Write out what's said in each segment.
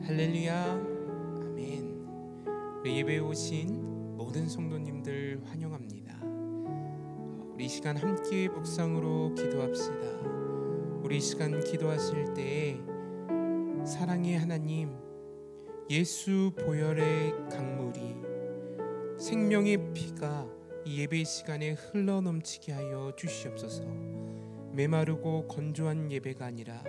할렐루야. 아멘. 우리 예배에 오신 모든 성도님들 환영합니다. 우리 이 시간 함께 묵상으로 기도합시다. 우리 이 시간 기도하실 때에 사랑의 하나님, 예수 보혈의 강물이, 생명의 피가 이 예배 시간에 흘러넘치게 하여 주시옵소서. 메마르고 건조한 예배가 아니라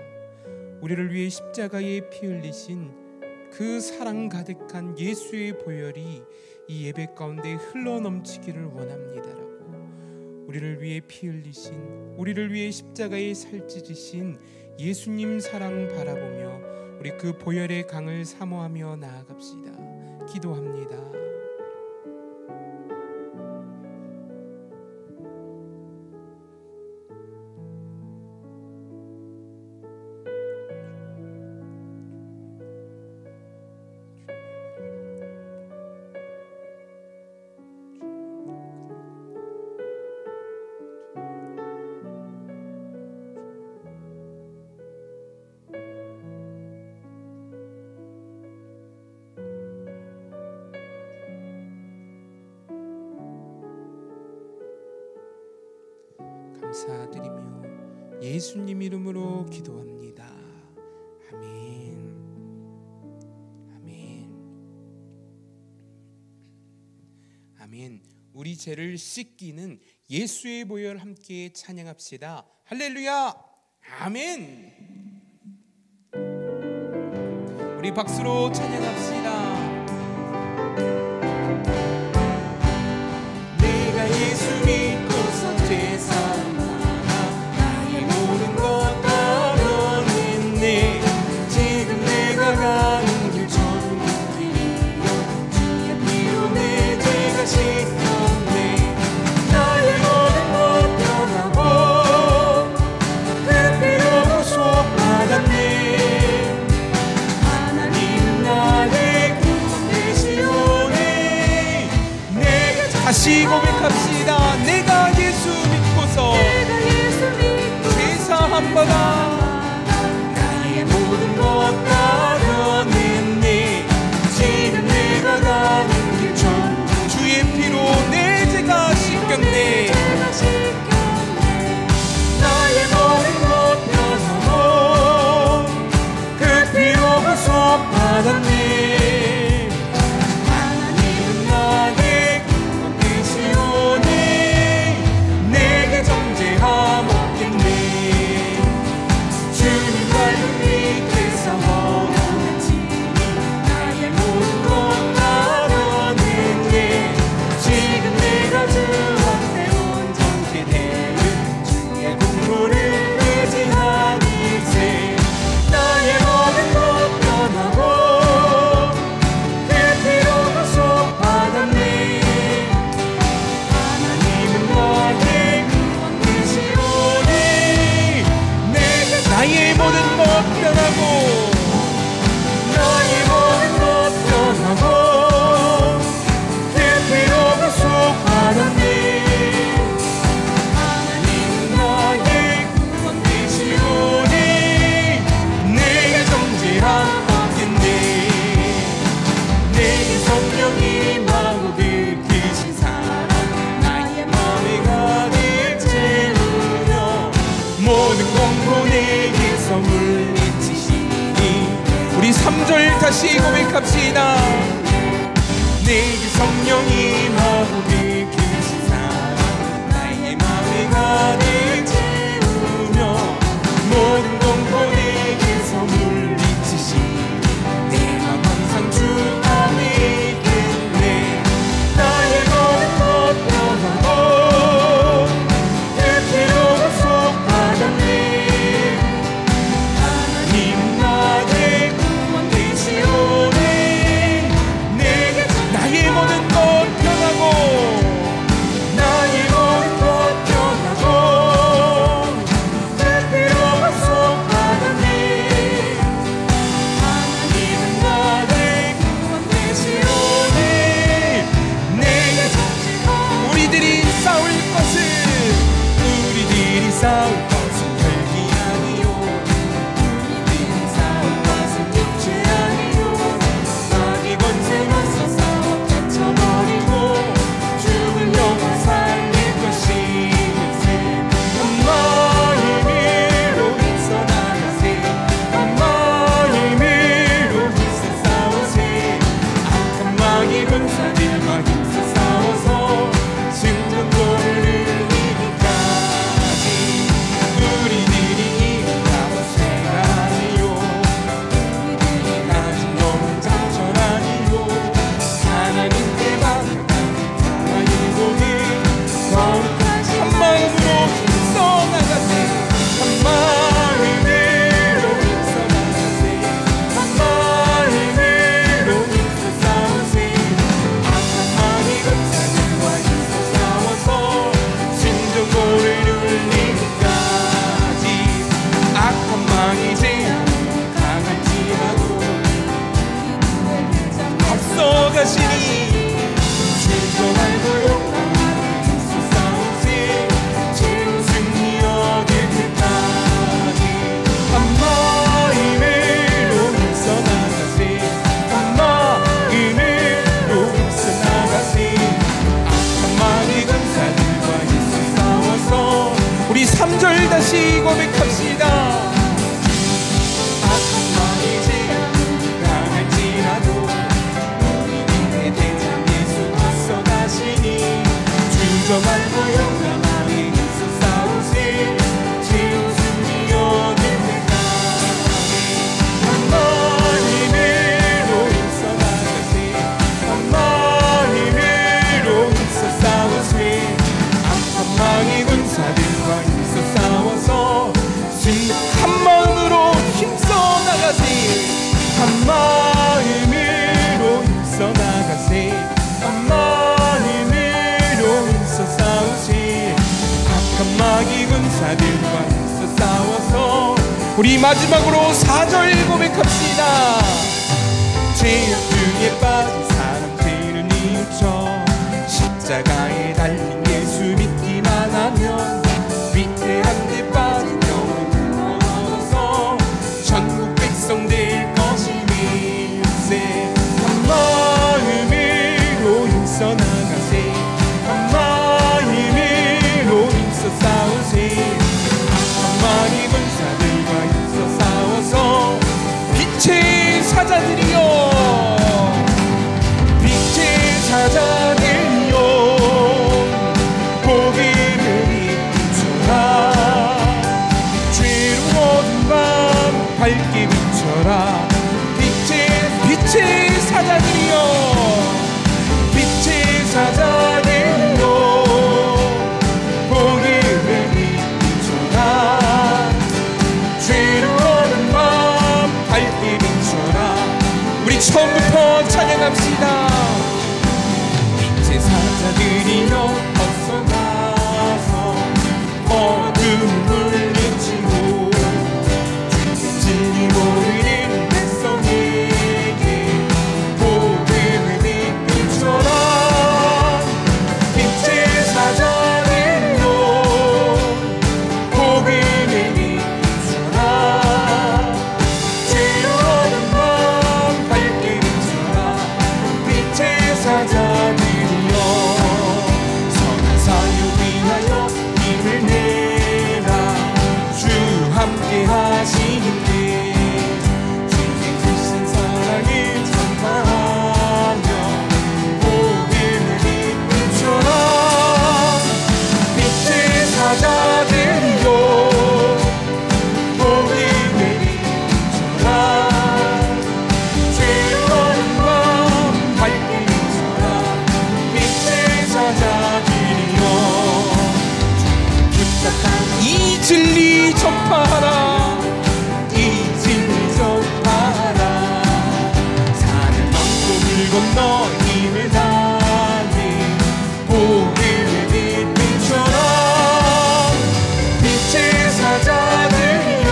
우리를 위해 십자가에 피 흘리신 그 사랑 가득한 예수의 보혈이 이 예배 가운데 흘러넘치기를 원합니다라고, 우리를 위해 피 흘리신, 우리를 위해 십자가에 살찌지신 예수님 사랑 바라보며 우리 그 보혈의 강을 사모하며 나아갑시다. 기도합니다. 감사드리며 예수님 이름으로 기도합니다. 아멘. 아멘. 아멘. 우리 죄를 씻기는 예수의 보혈 함께 찬양합시다. 할렐루야. 아멘. 우리 박수로 찬양합시다. 내가 예수 믿고서 죄 사함 나의 모든 것 다 변했네. 지금 내가 가는 길 좁은 길이여 주의 피로 내 죄가 씻겼네. 나의 모든 것 변하고 그 피로 구속받았네. 하나님은 나의 구원 되시오니 내가 다시 고백합시다. 내가 예수 믿고서 죄사함 받아 나의 모든 것 다 변했네. 지금 내가 가는 길 전 주의 피로 내 죄가 씻겼네. 나의 모든 것 변하고 그 피로 구속받았네. 하나님은 나의 구원 되시오니 내게 정죄함 없겠네. 주님 발을 밑에서 허물했지니 나의 모든 것 다 변했네. 지금 내가 주 앞에 온전케 되는 주의 국물을 의지하니세. 나의 모든 것 변하고 그 피로 구속받았네. 하나님은 나의 구원 되시오니 내가 나의 모든 것 변하고 나의 모든 것 변하고 그 피로 구속받았네. 하나님은 나의 구원 되시오니 내게 정죄함 없겠네. 내게 성령이 임하고 느끼신 사랑 나의 마음에 가득 채우며 모든 공포 내게서 물리치시니. 우리 3절 다시 고백합시다. 내게 성령이 임하고 느끼신 사랑 나의 마음에 가득 채우며 모든 공포 내게서 물리치시니 내 맘 항상 주 안에 있겠네. 나의 모든 것 변하고 그 피로 구속받았네. 하나님은 나의 구원 되시오니 내게 나의 모든 것 변하고 나의 모든 것 변하고 군사들과 있어 싸워서. 우리 마지막으로 4절 고백합시다. 죄악 중에 빠진 사람들은 뉘우쳐 십자가에 달린 예수 믿기만 하면 위태한 데 빠진 영혼을 얻어서 전국 백성 될 것이밀세. 한 마음으로 힘써 나가세. 한 마음으로 힘써 싸우세. 한마리 군사들과 힘써 싸워서 빛의 사자들이여, 빛의 사자들이여, 복음을 비춰라. 죄로 어두운 밤 밝게 비춰라. 빛의 사자들이여, 빛의 사자들이여, 복음을 비춰라. 죄로 어두운 밤 밝게 비춰라. 우리 처음부터 찬양합시다. 빛의 사자들이여 어서 나서 어둠을 물리치고 진리 모르는 백성에게 복음을 비춰라. 빛의 사자들이여 복음을 비춰라. 죄로 어두운 밤 밝게 비춰라. 빛의 사자들이여 선한 사역 위하여 힘을 내라. 주 함께 하시는데 주의 크신 사랑을 전파하며 복음을 비춰라. 빛의 사자들이여 복음을 비춰라. 죄로 어두운 밤 밝게 비춰라. 빛의 사자들이여 붙잡아 이 진리 전파하라. 이 진리 전파하라. 산을 넘고 물 건너 힘을 다해 복음을 비춰라. 빛의 사자들이여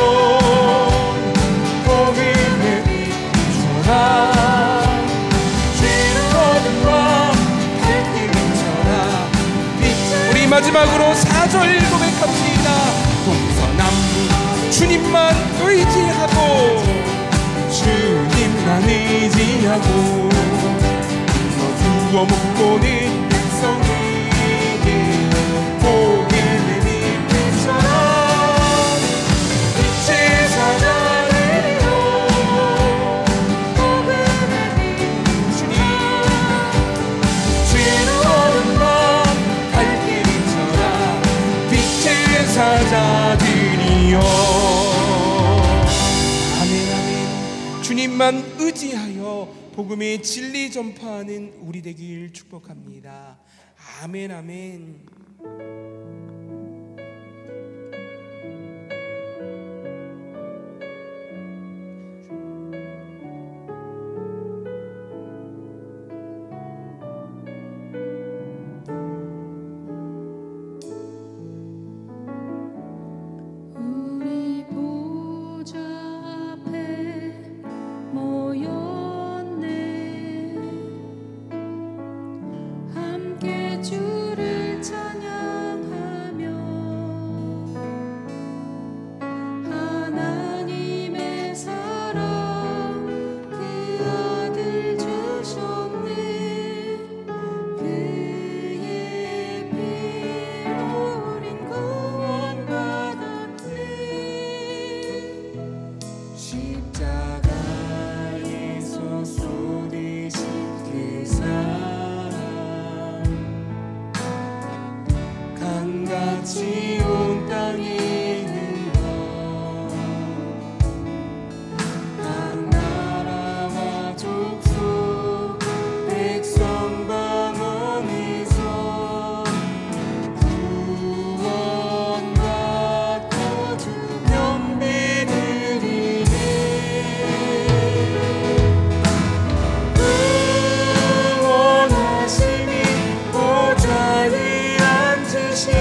복음을 비춰라. 죄로 어두운 밤 밝게 비춰라. 우리 마지막으로 4절 고백합시다. 동서남북 주님만 의지하고 주님만 의지하고 두어 묵고는 백성에게 복음을 비춰라. 빛의 사자들이여 복음을 비춰라. 죄로 어두운 밤 밝게 비춰라. 빛의 사자들이여. 아멘 아멘. 주님만 의지하여 복음의 진리 전파하는 우리 되길 축복합니다. 아멘 아멘. 우리 보좌 앞에 모였네. 함께 주를 찬양하며 하나님의 사랑 그 아들 주셨네. 그의 피로 우린 구원받았네. 십자가에서 쏟으신 그 사랑 강같이 온 땅에 흘러 각 나라와 족속 백성 방언에서 구원받고 주 연배드리네. 구원하심이 보좌에 앉으신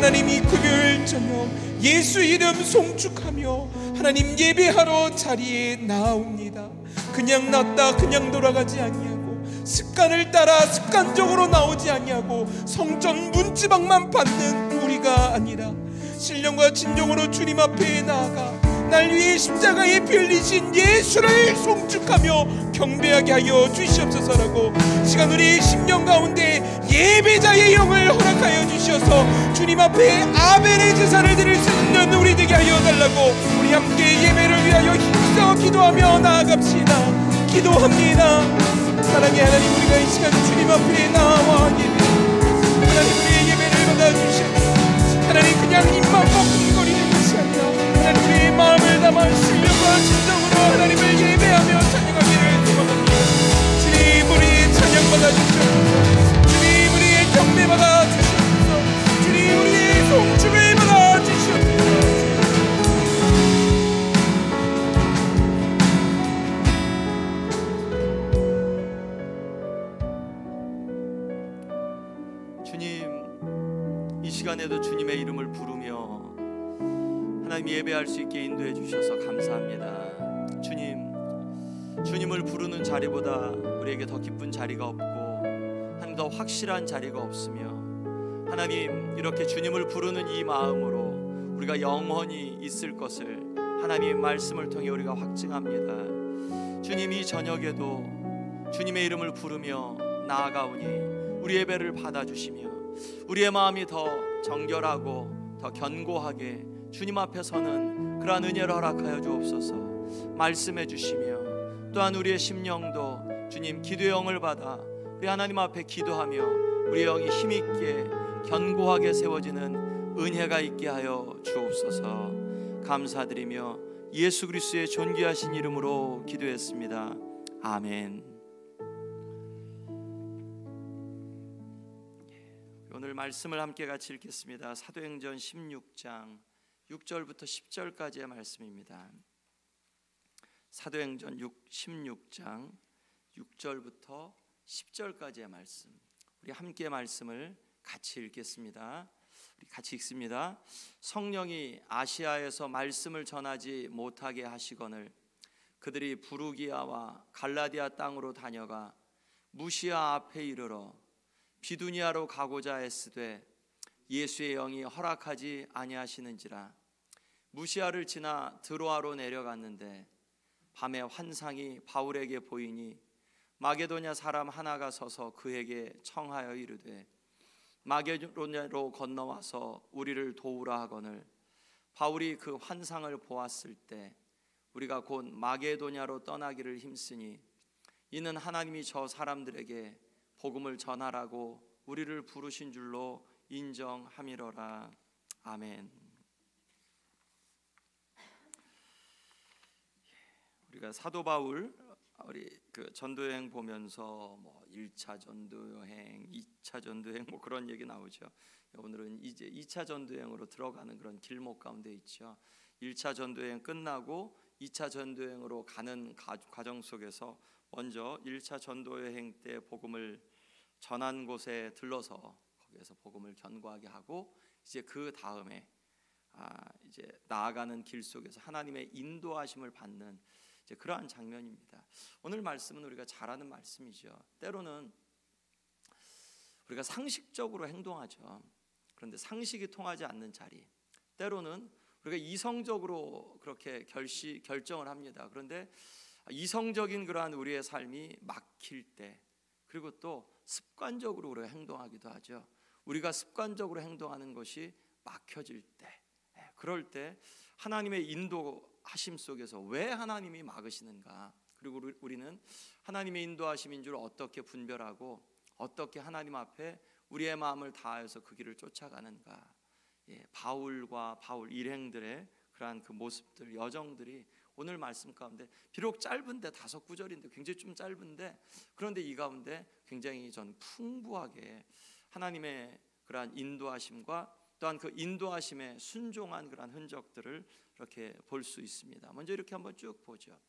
하나님이 금요일 저녁 예수 이름 송축하며 하나님 예배하러 자리에 나옵니다. 그냥 났다 그냥 돌아가지 아니하고 습관을 따라 습관적으로 나오지 아니하고 성전 문지방만 받는 우리가 아니라 신령과 진정으로 주님 앞에 나아가 날 위해 십자가에 피 흘리신 예수를 송축하며 경배하게 하여 주시옵소서라고 시간 우리 심령 가운데 예배자의 영을 허락하여 주시어서 주님 앞에 아벨의 제사를 드릴 수 있는 우리 되게 하여 달라고 우리 함께 예배를 위하여 힘써 기도하며 나아갑시다. 기도합니다. 사랑의 하나님, 우리가 이 시간 주님 앞에 나와 예배 하나님 우리의 예배를 받아주시옵소서. 하나님 그냥 입만 뻐끔거리는 것이 아니라 하나님 우리의 마음을 담아 신령과 진정으로 하나님을 예배하며 찬양하기를 소망합니다. 주님 우리의 찬양 받아주시옵소서. 주님 우리의 경배 받아주시옵소서. 주님 우리의 송축을 받아주시옵소서. 주님, 이 시간에도 주님의 이름을 부르며 하나님 예배할 수 있게 인도해 주셔서 감사합니다. 주님을 부르는 자리보다 우리에게 더 기쁜 자리가 없고 하나님 더 확실한 자리가 없으며 하나님 이렇게 주님을 부르는 이 마음으로 우리가 영원히 있을 것을 하나님 말씀을 통해 우리가 확증합니다. 주님, 이 저녁에도 주님의 이름을 부르며 나아가오니 우리 예배를 받아주시며 우리의 마음이 더 정결하고 더 견고하게 주님 앞에 서는 그러한 은혜를 허락하여 주옵소서. 말씀해 주시며 또한 우리의 심령도 주님 기도의 영을 받아 우리 하나님 앞에 기도하며 우리의 영이 힘있게 견고하게 세워지는 은혜가 있게 하여 주옵소서. 감사드리며 예수 그리스도의 존귀하신 이름으로 기도했습니다. 아멘. 오늘 말씀을 함께 같이 읽겠습니다. 사도행전 16장 6절부터 10절까지의 말씀입니다. 사도행전 16장 6절부터 10절까지의 말씀, 우리 함께 말씀을 같이 읽겠습니다. 우리 같이 읽습니다. 성령이 아시아에서 말씀을 전하지 못하게 하시거늘 그들이 부르기아와 갈라디아 땅으로 다녀가 무시아 앞에 이르러 비두니아로 가고자 했으되 예수의 영이 허락하지 아니하시는지라. 무시아를 지나 드로아로 내려갔는데 밤에 환상이 바울에게 보이니 마게도냐 사람 하나가 서서 그에게 청하여 이르되 마게도냐로 건너와서 우리를 도우라 하거늘 바울이 그 환상을 보았을 때 우리가 곧 마게도냐로 떠나기를 힘쓰니 이는 하나님이 저 사람들에게 복음을 전하라고 우리를 부르신 줄로 인정함이로라. 아멘. 우리가 사도 바울 우리 그 전도여행 보면서 뭐 1차 전도여행, 2차 전도여행 뭐 그런 얘기 나오죠. 오늘은 이제 2차 전도여행으로 들어가는 그런 길목 가운데 있죠. 1차 전도여행 끝나고 2차 전도여행으로 가는 과정 속에서 먼저 1차 전도여행 때 복음을 전한 곳에 들러서 거기에서 복음을 견고하게 하고 이제 그 다음에 이제 나아가는 길 속에서 하나님의 인도하심을 받는 이제 그러한 장면입니다. 오늘 말씀은 우리가 잘 아는 말씀이죠. 때로는 우리가 상식적으로 행동하죠. 그런데 상식이 통하지 않는 자리, 때로는 우리가 이성적으로 그렇게 결정을 합니다. 그런데 이성적인 그러한 우리의 삶이 막힐 때, 그리고 또 습관적으로 우리가 행동하기도 하죠. 우리가 습관적으로 행동하는 것이 막혀질 때, 그럴 때 하나님의 인도하심 속에서 왜 하나님이 막으시는가, 그리고 우리는 하나님의 인도하심인 줄 어떻게 분별하고 어떻게 하나님 앞에 우리의 마음을 다해서 그 길을 쫓아가는가. 바울과 바울 일행들의 그러한 그 모습들, 여정들이 오늘 말씀 가운데 비록 짧은데 5구절인데 굉장히 좀 짧은데, 그런데 이 가운데 굉장히 전 풍부하게 하나님의 그러한 인도하심과 또한 그 인도하심에 순종한 그러한 흔적들을 이렇게 볼 수 있습니다. 먼저 이렇게 한번 쭉 보죠.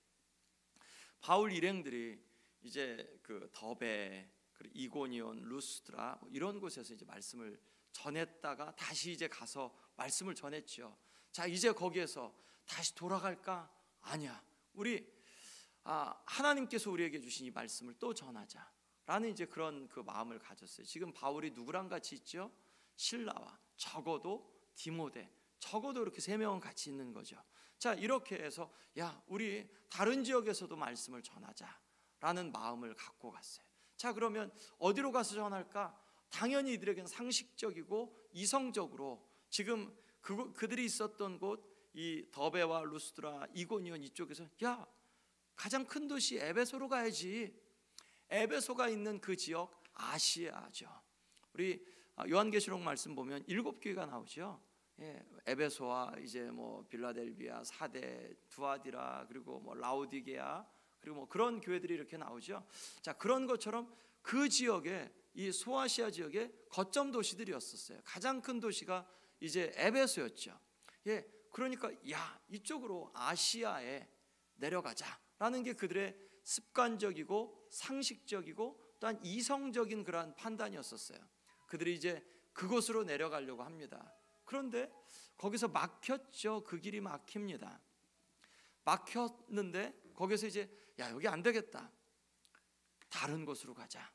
바울 일행들이 이제 그 더베, 그리고 이고니온, 루스드라 이런 곳에서 이제 말씀을 전했다가 다시 이제 가서 말씀을 전했죠. 자, 이제 거기에서 다시 돌아갈까? 아니야. 우리 하나님께서 우리에게 주신 이 말씀을 또 전하자라는 이제 그런 그 마음을 가졌어요. 지금 바울이 누구랑 같이 있죠? 실라와 적어도 디모데, 적어도 이렇게 3명은 같이 있는 거죠. 자, 이렇게 해서 야, 우리 다른 지역에서도 말씀을 전하자라는 마음을 갖고 갔어요. 자, 그러면 어디로 가서 전할까? 당연히 이들에게는 상식적이고 이성적으로 지금 그들이 있었던 곳, 이 더베와 루스드라, 이고니온 이쪽에서 야, 가장 큰 도시 에베소로 가야지. 에베소가 있는 그 지역 아시아죠. 우리 요한계시록 말씀 보면 7교회가 나오죠. 에베소와 이제 뭐 빌라델비아, 사데, 두아디라, 그리고 뭐 라오디게아, 그리고 뭐 그런 교회들이 이렇게 나오죠. 자, 그런 것처럼 그 지역에, 이 소아시아 지역의 거점 도시들이었었어요. 가장 큰 도시가 이제 에베소였죠. 그러니까 야, 이쪽으로 아시아에 내려가자라는 게 그들의 습관적이고 상식적이고 또한 이성적인 그러한 판단이었었어요. 그들이 이제 그곳으로 내려가려고 합니다. 그런데 거기서 막혔죠. 그 길이 막힙니다. 막혔는데 거기서 이제 야, 여기 안 되겠다, 다른 곳으로 가자.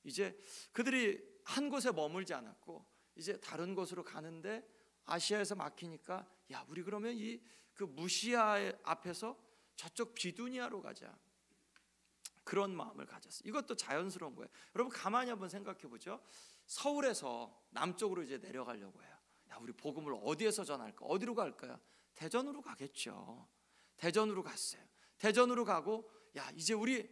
이제 그들이 한 곳에 머물지 않았고 이제 다른 곳으로 가는데 아시아에서 막히니까 야, 우리 그러면 이 그 무시아 앞에서 저쪽 비두니아로 가자, 그런 마음을 가졌어요. 이것도 자연스러운 거예요. 여러분 가만히 한번 생각해 보죠. 서울에서 남쪽으로 이제 내려가려고 해요. 야, 우리 복음을 어디에서 전할까? 어디로 갈까요? 대전으로 가겠죠. 대전으로 갔어요. 대전으로 가고 야, 이제 우리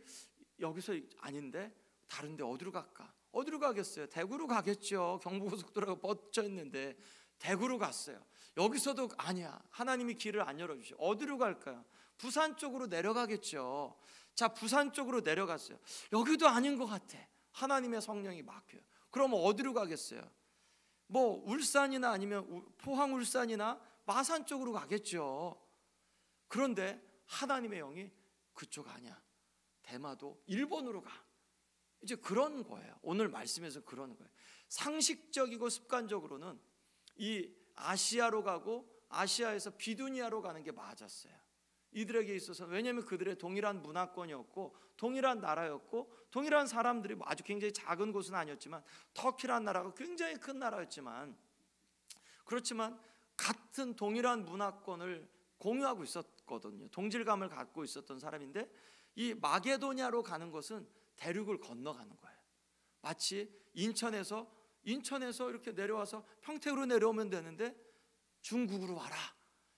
여기서 아닌데 다른 데 어디로 갈까? 어디로 가겠어요? 대구로 가겠죠. 경부고속도로가 뻗쳐 있는데 대구로 갔어요. 여기서도 아니야, 하나님이 길을 안 열어주셔. 어디로 갈까요? 부산 쪽으로 내려가겠죠. 자, 부산 쪽으로 내려갔어요. 여기도 아닌 것 같아. 하나님의 성령이 막혀요. 그럼 어디로 가겠어요? 뭐 울산이나 아니면 포항 울산이나 마산 쪽으로 가겠죠. 그런데 하나님의 영이 그쪽 아니야, 대마도 일본으로 가. 이제 그런 거예요. 오늘 말씀에서 그런 거예요. 상식적이고 습관적으로는 이 아시아로 가고 아시아에서 비두니아로 가는 게 맞았어요. 이들에게 있어서. 왜냐하면 그들의 동일한 문화권이었고 동일한 나라였고 동일한 사람들이 아주 굉장히 작은 곳은 아니었지만 터키라는 나라가 굉장히 큰 나라였지만, 그렇지만 같은 동일한 문화권을 공유하고 있었거든요. 동질감을 갖고 있었던 사람인데 이 마게도냐로 가는 것은 대륙을 건너가는 거예요. 마치 인천에서 이렇게 내려와서 평택으로 내려오면 되는데 중국으로 와라.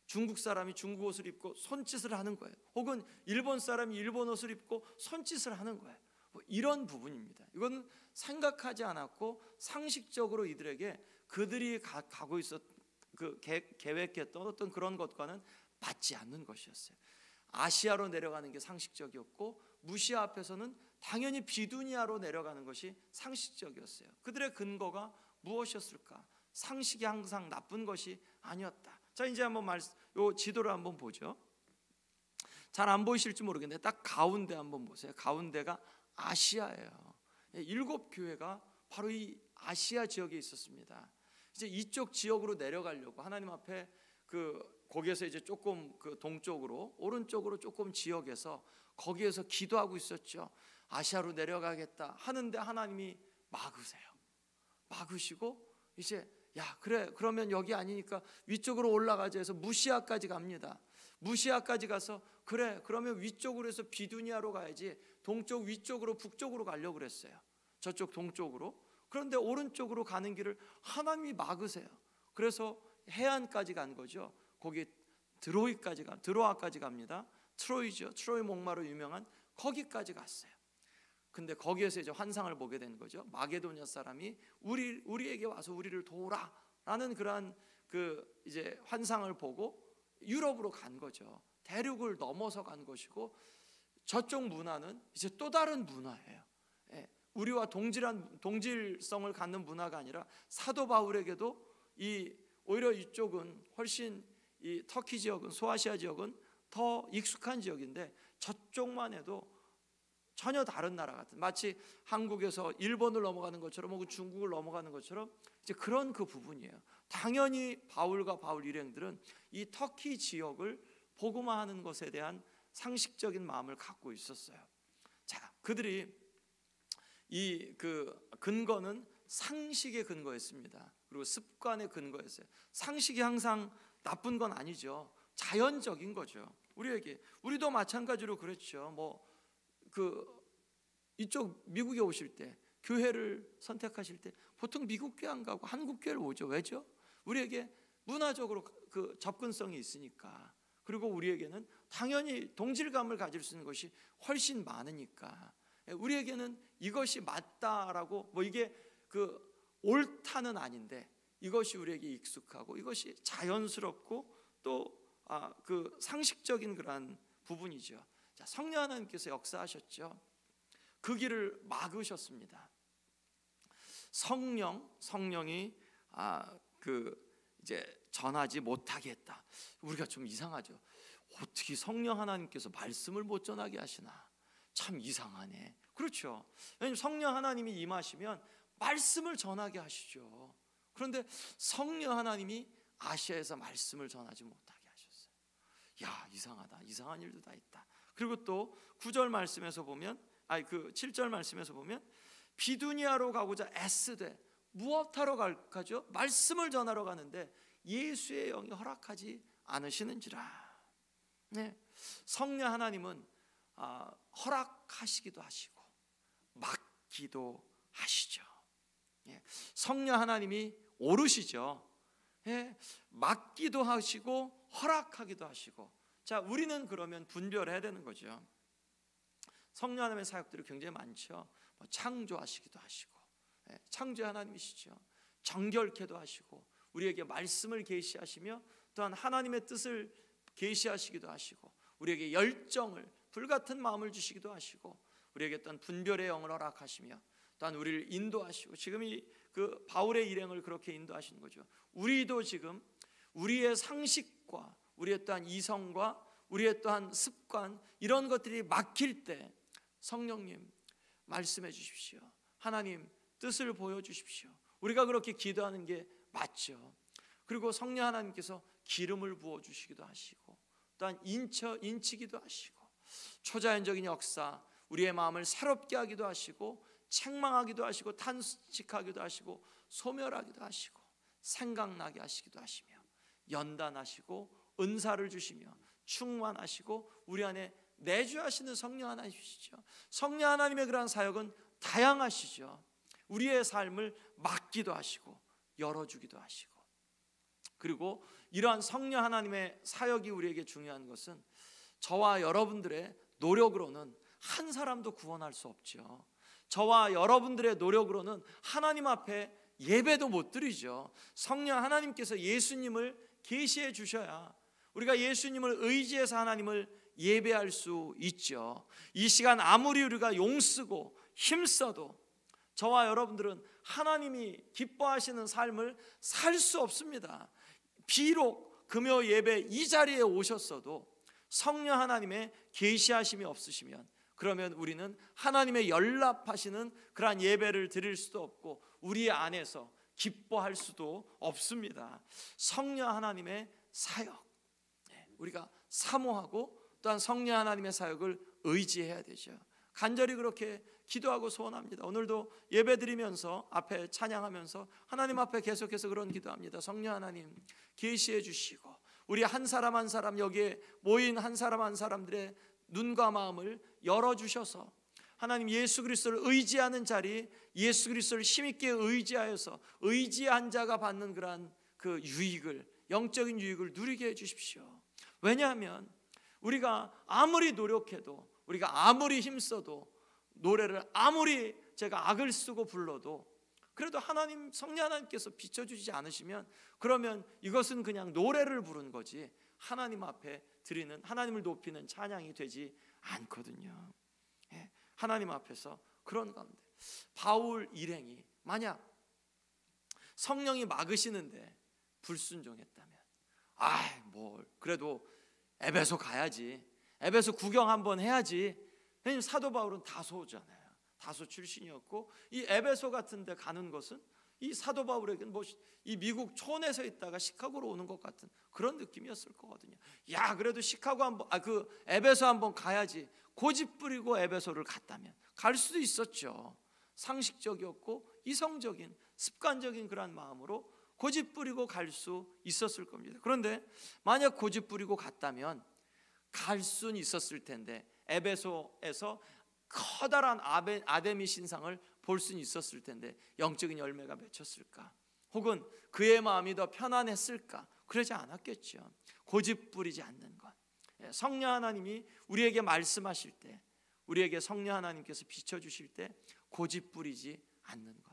중국 사람이 중국 옷을 입고 손짓을 하는 거예요. 혹은 일본 사람이 일본 옷을 입고 손짓을 하는 거예요. 뭐 이런 부분입니다. 이건 생각하지 않았고 상식적으로 이들에게 그들이 가고 있었 그 계획했던 어떤 그런 것과는 맞지 않는 것이었어요. 아시아로 내려가는 게 상식적이었고 무시아 앞에서는 당연히 비두니아로 내려가는 것이 상식적이었어요. 그들의 근거가 무엇이었을까? 상식이 항상 나쁜 것이 아니었다. 자, 이제 한번 요 지도를 한번 보죠. 잘 안 보이실지 모르겠는데 딱 가운데 한번 보세요. 가운데가 아시아예요. 7 교회가 바로 이 아시아 지역에 있었습니다. 이제 이쪽 지역으로 내려가려고 하나님 앞에 거기에서 이제 조금 동쪽으로 오른쪽으로 조금 지역에서 거기에서 기도하고 있었죠. 아시아로 내려가겠다 하는데 하나님이 막으시고 이제 야, 그래, 그러면 여기 아니니까 위쪽으로 올라가자 해서 무시아까지 갑니다. 무시아까지 가서 그래, 그러면 위쪽으로 해서 비두니아로 가야지 동쪽 위쪽으로 북쪽으로 가려고 그랬어요. 저쪽 동쪽으로. 그런데 오른쪽으로 가는 길을 하나님이 막으세요. 그래서 해안까지 간 거죠. 거기 드로아까지 갑니다. 트로이죠. 트로이 목마로 유명한 거기까지 갔어요. 근데 거기에서 이제 환상을 보게 된 거죠. 마게도냐 사람이 우리에게 와서 우리를 도우라라는 그러한 이제 환상을 보고 유럽으로 간 거죠. 대륙을 넘어서 간 것이고 저쪽 문화는 이제 또 다른 문화예요. 우리와 동질성을 갖는 문화가 아니라 사도 바울에게도 오히려 이쪽은 훨씬 이 터키 지역은 소아시아 지역은 더 익숙한 지역인데 저쪽만 해도 전혀 다른 나라 같은, 마치 한국에서 일본을 넘어가는 것처럼 혹은 중국을 넘어가는 것처럼 이제 그런 부분이에요. 당연히 바울과 바울 일행들은 이 터키 지역을 복음화하는 것에 대한 상식적인 마음을 갖고 있었어요. 자, 그들이 근거는 상식의 근거였습니다. 그리고 습관의 근거였어요. 상식이 항상 나쁜 건 아니죠. 자연적인 거죠. 우리도 마찬가지로 그랬죠. 이쪽 미국에 오실 때 교회를 선택하실 때 보통 미국 교회 안 가고 한국 교회를 오죠. 왜죠? 우리에게 문화적으로 접근성이 있으니까. 그리고 우리에게는 당연히 동질감을 가질 수 있는 것이 훨씬 많으니까. 우리에게는 이것이 맞다라고 이게 옳다는 아닌데 이것이 우리에게 익숙하고 이것이 자연스럽고 또 상식적인 그러한 부분이죠. 자, 성령 하나님께서 역사하셨죠. 그 길을 막으셨습니다. 성령이 이제 전하지 못하게 했다. 우리가 좀 이상하죠. 어떻게 성령 하나님께서 말씀을 못 전하게 하시나? 참 이상하네. 그렇죠. 왜냐하면 성령 하나님이 임하시면 말씀을 전하게 하시죠. 그런데 성령 하나님이 아시아에서 말씀을 전하지 못하게 하셨어요. 야, 이상하다. 이상한 일도 다 있다. 그리고 또 9절 말씀에서 보면, 그 7절 말씀에서 보면 비두니아로 가고자 애쓰되 무엇하러 가죠? 말씀을 전하러 가는데 예수의 영이 허락하지 않으시는지라. 네, 성령 하나님은 허락하시기도 하시고 막기도 하시죠. 예, 성령 하나님이 오르시죠. 예, 막기도 하시고 허락하기도 하시고. 자, 우리는 그러면 분별해야 되는 거죠. 성령 하나님의 사역들이 굉장히 많죠. 창조하시기도 하시고, 예, 창조 하나님이시죠. 정결케도 하시고, 우리에게 말씀을 계시하시며 또한 하나님의 뜻을 계시하시기도 하시고, 우리에게 열정을, 불같은 마음을 주시기도 하시고, 우리에게 또한 분별의 영을 허락하시며 또한 우리를 인도하시고, 지금 그 바울의 일행을 그렇게 인도하시는 거죠. 우리도 지금 우리의 상식과 우리의 또한 이성과 우리의 또한 습관, 이런 것들이 막힐 때 성령님 말씀해 주십시오. 하나님 뜻을 보여주십시오. 우리가 그렇게 기도하는 게 맞죠. 그리고 성령 하나님께서 기름을 부어주시기도 하시고 또한 인치기도 하시고, 초자연적인 역사, 우리의 마음을 새롭게 하기도 하시고 책망하기도 하시고 탄식하기도 하시고 소멸하기도 하시고 생각나게 하시기도 하시며 연단하시고 은사를 주시며 충만하시고 우리 안에 내주하시는 성령 하나님이시죠. 성령 하나님의 그러한 사역은 다양하시죠. 우리의 삶을 막기도 하시고 열어주기도 하시고, 그리고 이러한 성령 하나님의 사역이 우리에게 중요한 것은 저와 여러분들의 노력으로는 한 사람도 구원할 수 없죠. 저와 여러분들의 노력으로는 하나님 앞에 예배도 못 드리죠. 성령 하나님께서 예수님을 계시해 주셔야 우리가 예수님을 의지해서 하나님을 예배할 수 있죠. 이 시간 아무리 우리가 용쓰고 힘써도 저와 여러분들은 하나님이 기뻐하시는 삶을 살 수 없습니다. 비록 금요 예배 이 자리에 오셨어도 성령 하나님의 계시하심이 없으시면, 그러면 우리는 하나님의 연락하시는 그러한 예배를 드릴 수도 없고 우리 안에서 기뻐할 수도 없습니다. 성령 하나님의 사역, 우리가 사모하고 또한 성령 하나님의 사역을 의지해야 되죠. 간절히 그렇게 기도하고 소원합니다. 오늘도 예배 드리면서 앞에 찬양하면서 하나님 앞에 계속해서 그런 기도합니다. 성령 하나님 계시해 주시고 우리 한 사람 한 사람, 여기에 모인 한 사람 한 사람들의 눈과 마음을 열어주셔서 하나님 예수 그리스도를 의지하는 자리, 예수 그리스도를 힘있게 의지하여서 의지한 자가 받는 그러한 그 유익을, 영적인 유익을 누리게 해주십시오. 왜냐하면 우리가 아무리 노력해도, 우리가 아무리 힘써도, 노래를 아무리 제가 악을 쓰고 불러도 그래도 하나님, 성령 하나님께서 비춰주지 않으시면 그러면 이것은 그냥 노래를 부른 거지 하나님 앞에 드리는, 하나님을 높이는 찬양이 되지 않거든요. 하나님 앞에서 그런 가운데 바울 일행이 만약 성령이 막으시는데 불순종했다면, 그래도 에베소 가야지, 에베소 구경 한번 해야지. 왜냐면 사도 바울은 다소잖아요. 다소 출신이었고 이 에베소 같은 데 가는 것은 이 사도 바울에게는 이 미국 촌에서 있다가 시카고로 오는 것 같은 그런 느낌이었을 거거든요. 야, 그래도 시카고 한번, 에베소 한번 가야지. 고집 부리고 에베소를 갔다면 갈 수도 있었죠. 상식적이었고 이성적인 습관적인 그런 마음으로 고집 부리고 갈 수 있었을 겁니다. 그런데 만약 고집 부리고 갔다면 갈 수는 있었을 텐데 에베소에서 커다란 아데미 신상을 볼 수는 있었을 텐데 영적인 열매가 맺혔을까? 혹은 그의 마음이 더 편안했을까? 그러지 않았겠죠. 고집 부리지 않는 것. 성령 하나님이 우리에게 말씀하실 때, 우리에게 성령 하나님께서 비춰주실 때 고집 부리지 않는 것.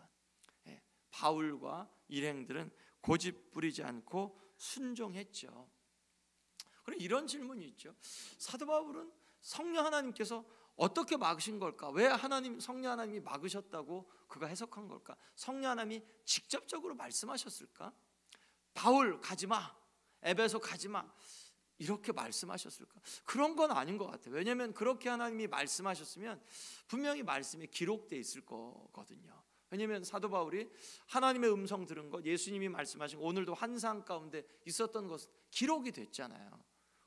바울과 일행들은 고집 부리지 않고 순종했죠. 그럼 이런 질문이 있죠. 사도 바울은 성령 하나님께서 어떻게 막으신 걸까? 왜 성령 하나님이 막으셨다고 그가 해석한 걸까? 성령 하나님이 직접적으로 말씀하셨을까? 바울 가지마, 에베소 가지마, 이렇게 말씀하셨을까? 그런 건 아닌 것 같아요. 왜냐하면 그렇게 하나님이 말씀하셨으면 분명히 말씀에 기록되어 있을 거거든요. 왜냐하면 사도 바울이 하나님의 음성 들은 것, 예수님이 말씀하신 오늘도 환상 가운데 있었던 것은 기록이 됐잖아요.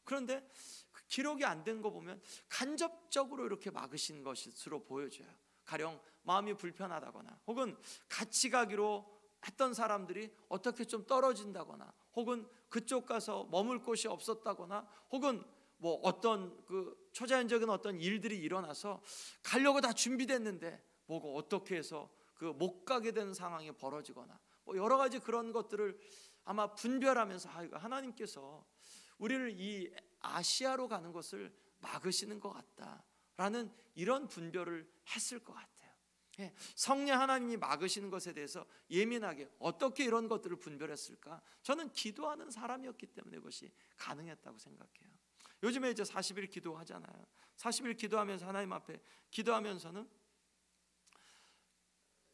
그런데 그 기록이 안 된 거 보면 간접적으로 이렇게 막으신 것으로 보여져요. 가령 마음이 불편하다거나 혹은 같이 가기로 했던 사람들이 어떻게 좀 떨어진다거나 혹은 그쪽 가서 머물 곳이 없었다거나 혹은 뭐 어떤 그 초자연적인 어떤 일들이 일어나서 가려고 다 준비됐는데 뭐가 어떻게 해서 그 못 가게 되는 상황이 벌어지거나 뭐 여러 가지 그런 것들을 아마 분별하면서 하나님께서 우리를 이 아시아로 가는 것을 막으시는 것 같다라는 이런 분별을 했을 것 같아요. 성령 하나님이 막으시는 것에 대해서 예민하게 어떻게 이런 것들을 분별했을까? 저는 기도하는 사람이었기 때문에 그것이 가능했다고 생각해요. 요즘에 이제 40일 기도하잖아요. 40일 기도하면서 하나님 앞에 기도하면서는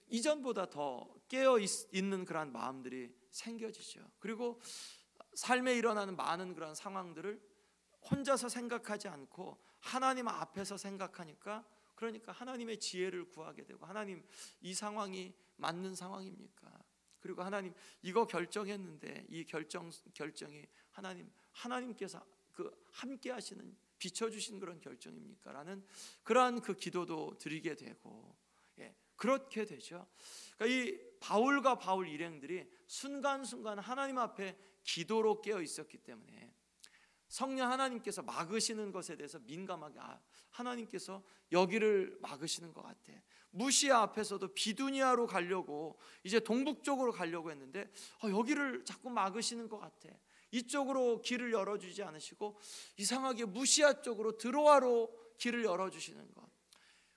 이전보다 더 깨어 있는 그러한 마음들이 생겨지죠. 그리고 삶에 일어나는 많은 그런 상황들을 혼자서 생각하지 않고 하나님 앞에서 생각하니까, 그러니까 하나님의 지혜를 구하게 되고, 하나님 이 상황이 맞는 상황입니까? 그리고 하나님 이거 결정했는데 이 결정이 하나님께서 그 함께 하시는 비춰주신 그런 결정입니까? 라는 그러한 그 기도도 드리게 되고, 그렇게 되죠. 그러니까 이 바울과 바울 일행들이 순간순간 하나님 앞에 기도로 깨어 있었기 때문에 성령 하나님께서 막으시는 것에 대해서 민감하게, 하나님께서 여기를 막으시는 것 같아. 무시아 앞에서도 비두니아로 가려고 이제 동북쪽으로 가려고 했는데 여기를 자꾸 막으시는 것 같아. 이쪽으로 길을 열어주지 않으시고 이상하게 무시아 쪽으로 드로아로 길을 열어주시는 것.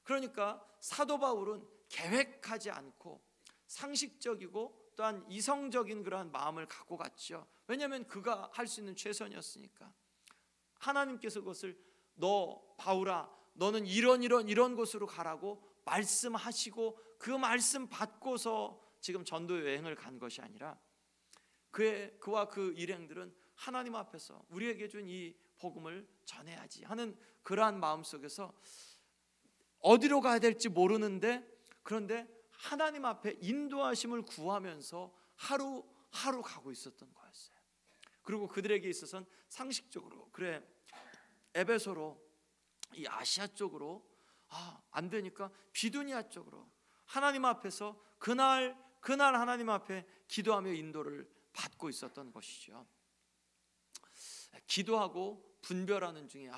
그러니까 사도 바울은 계획하지 않고 상식적이고 또한 이성적인 그러한 마음을 갖고 갔죠. 왜냐하면 그가 할 수 있는 최선이었으니까. 하나님께서 그것을 너 바울아 너는 이런 곳으로 가라고 말씀하시고 그 말씀 받고서 지금 전도 여행을 간 것이 아니라 그와 그 일행들은 하나님 앞에서 우리에게 준 이 복음을 전해야지 하는 그러한 마음 속에서 어디로 가야 될지 모르는데, 그런데 하나님 앞에 인도하심을 구하면서 하루하루 가고 있었던 거였어요. 그리고 그들에게 있어서는 상식적으로 그래 에베소로 이 아시아 쪽으로 안 되니까 비두니아 쪽으로 하나님 앞에서 그날 하나님 앞에 기도하며 인도를 받고 있었던 것이죠. 기도하고 분별하는 중에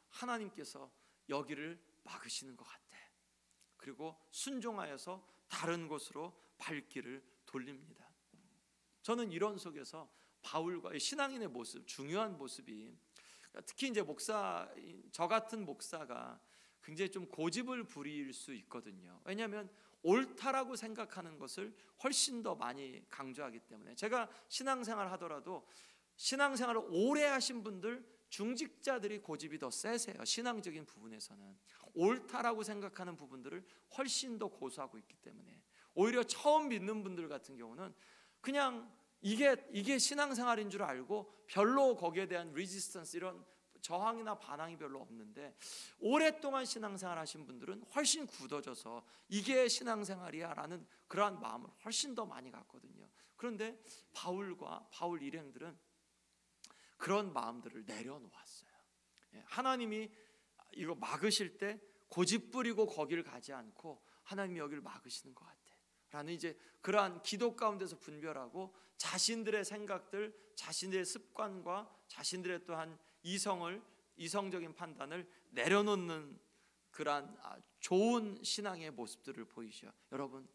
하나님께서 여기를 막으시는 것 같아. 그리고 순종하여서 다른 곳으로 발길을 돌립니다. 저는 이런 속에서 바울과의 신앙인의 모습, 중요한 모습이, 특히 이제 저 같은 목사가 굉장히 좀 고집을 부릴 수 있거든요. 왜냐하면 옳다라고 생각하는 것을 훨씬 더 많이 강조하기 때문에. 제가 신앙생활 하더라도 신앙생활을 오래 하신 분들, 중직자들이 고집이 더 세세요. 신앙적인 부분에서는 옳다라고 생각하는 부분들을 훨씬 더 고수하고 있기 때문에, 오히려 처음 믿는 분들 같은 경우는 그냥 이게 신앙생활인 줄 알고 별로 거기에 대한 레지스턴스, 이런 저항이나 반항이 별로 없는데, 오랫동안 신앙생활 하신 분들은 훨씬 굳어져서 이게 신앙생활이야 라는 그러한 마음을 훨씬 더 많이 갖거든요. 그런데 바울 일행들은 그런 마음들을 내려놓았어요. 하나님이 이거 막으실 때 고집 부리고 거기를 가지 않고 하나님이 여기를 막으시는 것 같아 라는 이제 그러한 기도 가운데서 분별하고 자신들의 생각들, 자신들의 습관과 자신들의 또한 이성적인 판단을 내려놓는 그러한 좋은 신앙의 모습들을 보이죠. 여러분,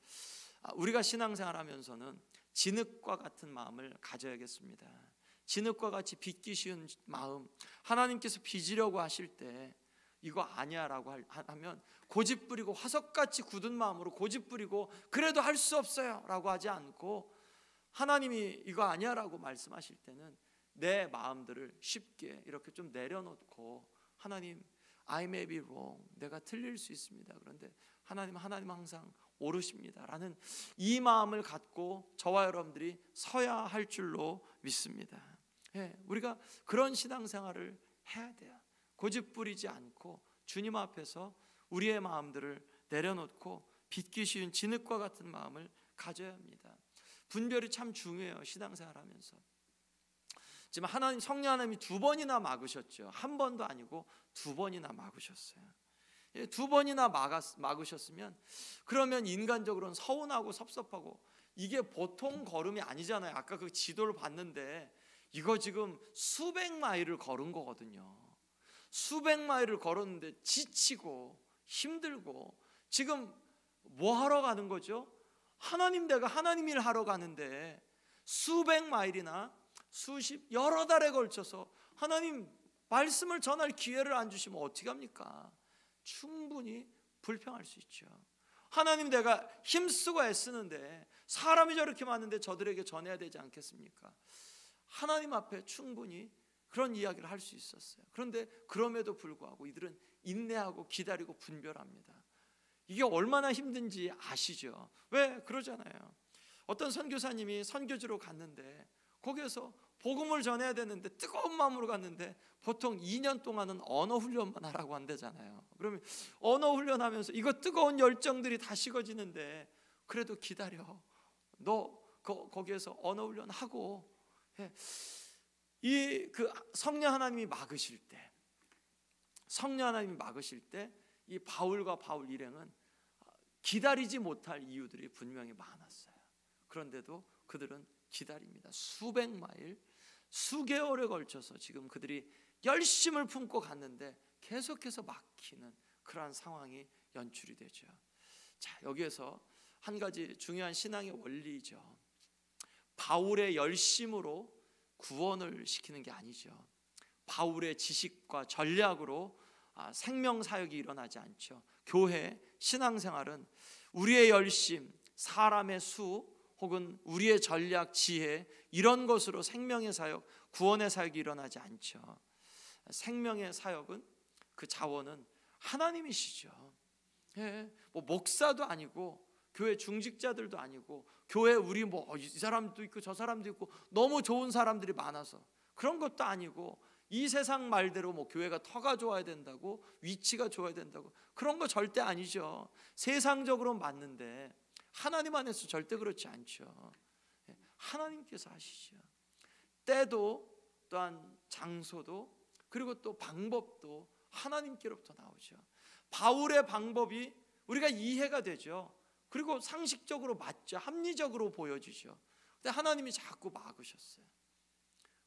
우리가 신앙생활 하면서는 진흙과 같은 마음을 가져야겠습니다. 진흙과 같이 빚기 쉬운 마음, 하나님께서 빚으려고 하실 때 이거 아니야 라고 하면 고집 부리고 화석같이 굳은 마음으로 고집 부리고 그래도 할 수 없어요 라고 하지 않고, 하나님이 이거 아니야 라고 말씀하실 때는 내 마음들을 쉽게 이렇게 좀 내려놓고, 하나님 I may be wrong, 내가 틀릴 수 있습니다. 그런데 하나님 항상 오르십니다 라는 이 마음을 갖고 저와 여러분들이 서야 할 줄로 믿습니다. 우리가 그런 신앙생활을 해야 돼요. 고집 부리지 않고 주님 앞에서 우리의 마음들을 내려놓고 빚기 쉬운 진흙과 같은 마음을 가져야 합니다. 분별이 참 중요해요. 신앙생활하면서. 지금 하나님, 성령 하나님이 2번이나 막으셨죠. 한 번도 아니고 2번이나 막으셨어요. 2번이나 막으셨으면 그러면 인간적으로는 서운하고 섭섭하고, 이게 보통 걸음이 아니잖아요. 아까 그 지도를 봤는데 이거 지금 수백 마일을 걸은 거거든요. 수백 마일을 걸었는데 지치고 힘들고, 지금 뭐 하러 가는 거죠? 내가 하나님 일 하러 가는데 수백 마일이나 여러 달에 걸쳐서 하나님 말씀을 전할 기회를 안 주시면 어떻게 합니까? 충분히 불평할 수 있죠. 하나님, 내가 힘쓰고 애쓰는데 사람이 저렇게 많은데 저들에게 전해야 되지 않겠습니까? 하나님 앞에 충분히 그런 이야기를 할 수 있었어요. 그런데 그럼에도 불구하고 이들은 인내하고 기다리고 분별합니다. 이게 얼마나 힘든지 아시죠? 왜 그러잖아요. 어떤 선교사님이 선교지로 갔는데 거기에서 복음을 전해야 되는데 뜨거운 마음으로 갔는데 보통 2년 동안은 언어 훈련만 하라고 한대잖아요. 그러면 언어 훈련하면서 이거 뜨거운 열정들이 다 식어지는데 그래도 기다려. 너 거기에서 언어 훈련하고 해. 그 성령 하나님이 막으실 때 이 바울과 바울 일행은 기다리지 못할 이유들이 분명히 많았어요. 그런데도 그들은 기다립니다. 수백 마일, 수개월에 걸쳐서 지금 그들이 열심을 품고 갔는데 계속해서 막히는 그러한 상황이 연출이 되죠. 자, 여기에서 한 가지 중요한 신앙의 원리죠. 바울의 열심으로 구원을 시키는 게 아니죠. 바울의 지식과 전략으로 생명사역이 일어나지 않죠. 교회, 신앙생활은 우리의 열심, 사람의 수, 혹은 우리의 전략, 지혜, 이런 것으로 생명의 사역, 구원의 사역이 일어나지 않죠. 생명의 사역은, 그 자원은 하나님이시죠. 뭐 목사도 아니고 교회 중직자들도 아니고 교회 우리 뭐 이 사람도 있고 저 사람도 있고 너무 좋은 사람들이 많아서 그런 것도 아니고, 이 세상 말대로 뭐 교회가 터가 좋아야 된다고, 위치가 좋아야 된다고, 그런 거 절대 아니죠. 세상적으로 맞는데 하나님 안에서 절대 그렇지 않죠. 하나님께서 하시죠. 때도, 또한 장소도, 그리고 또 방법도 하나님께로부터 나오죠. 바울의 방법이 우리가 이해가 되죠. 그리고 상식적으로 맞죠. 합리적으로 보여지죠. 근데 하나님이 자꾸 막으셨어요.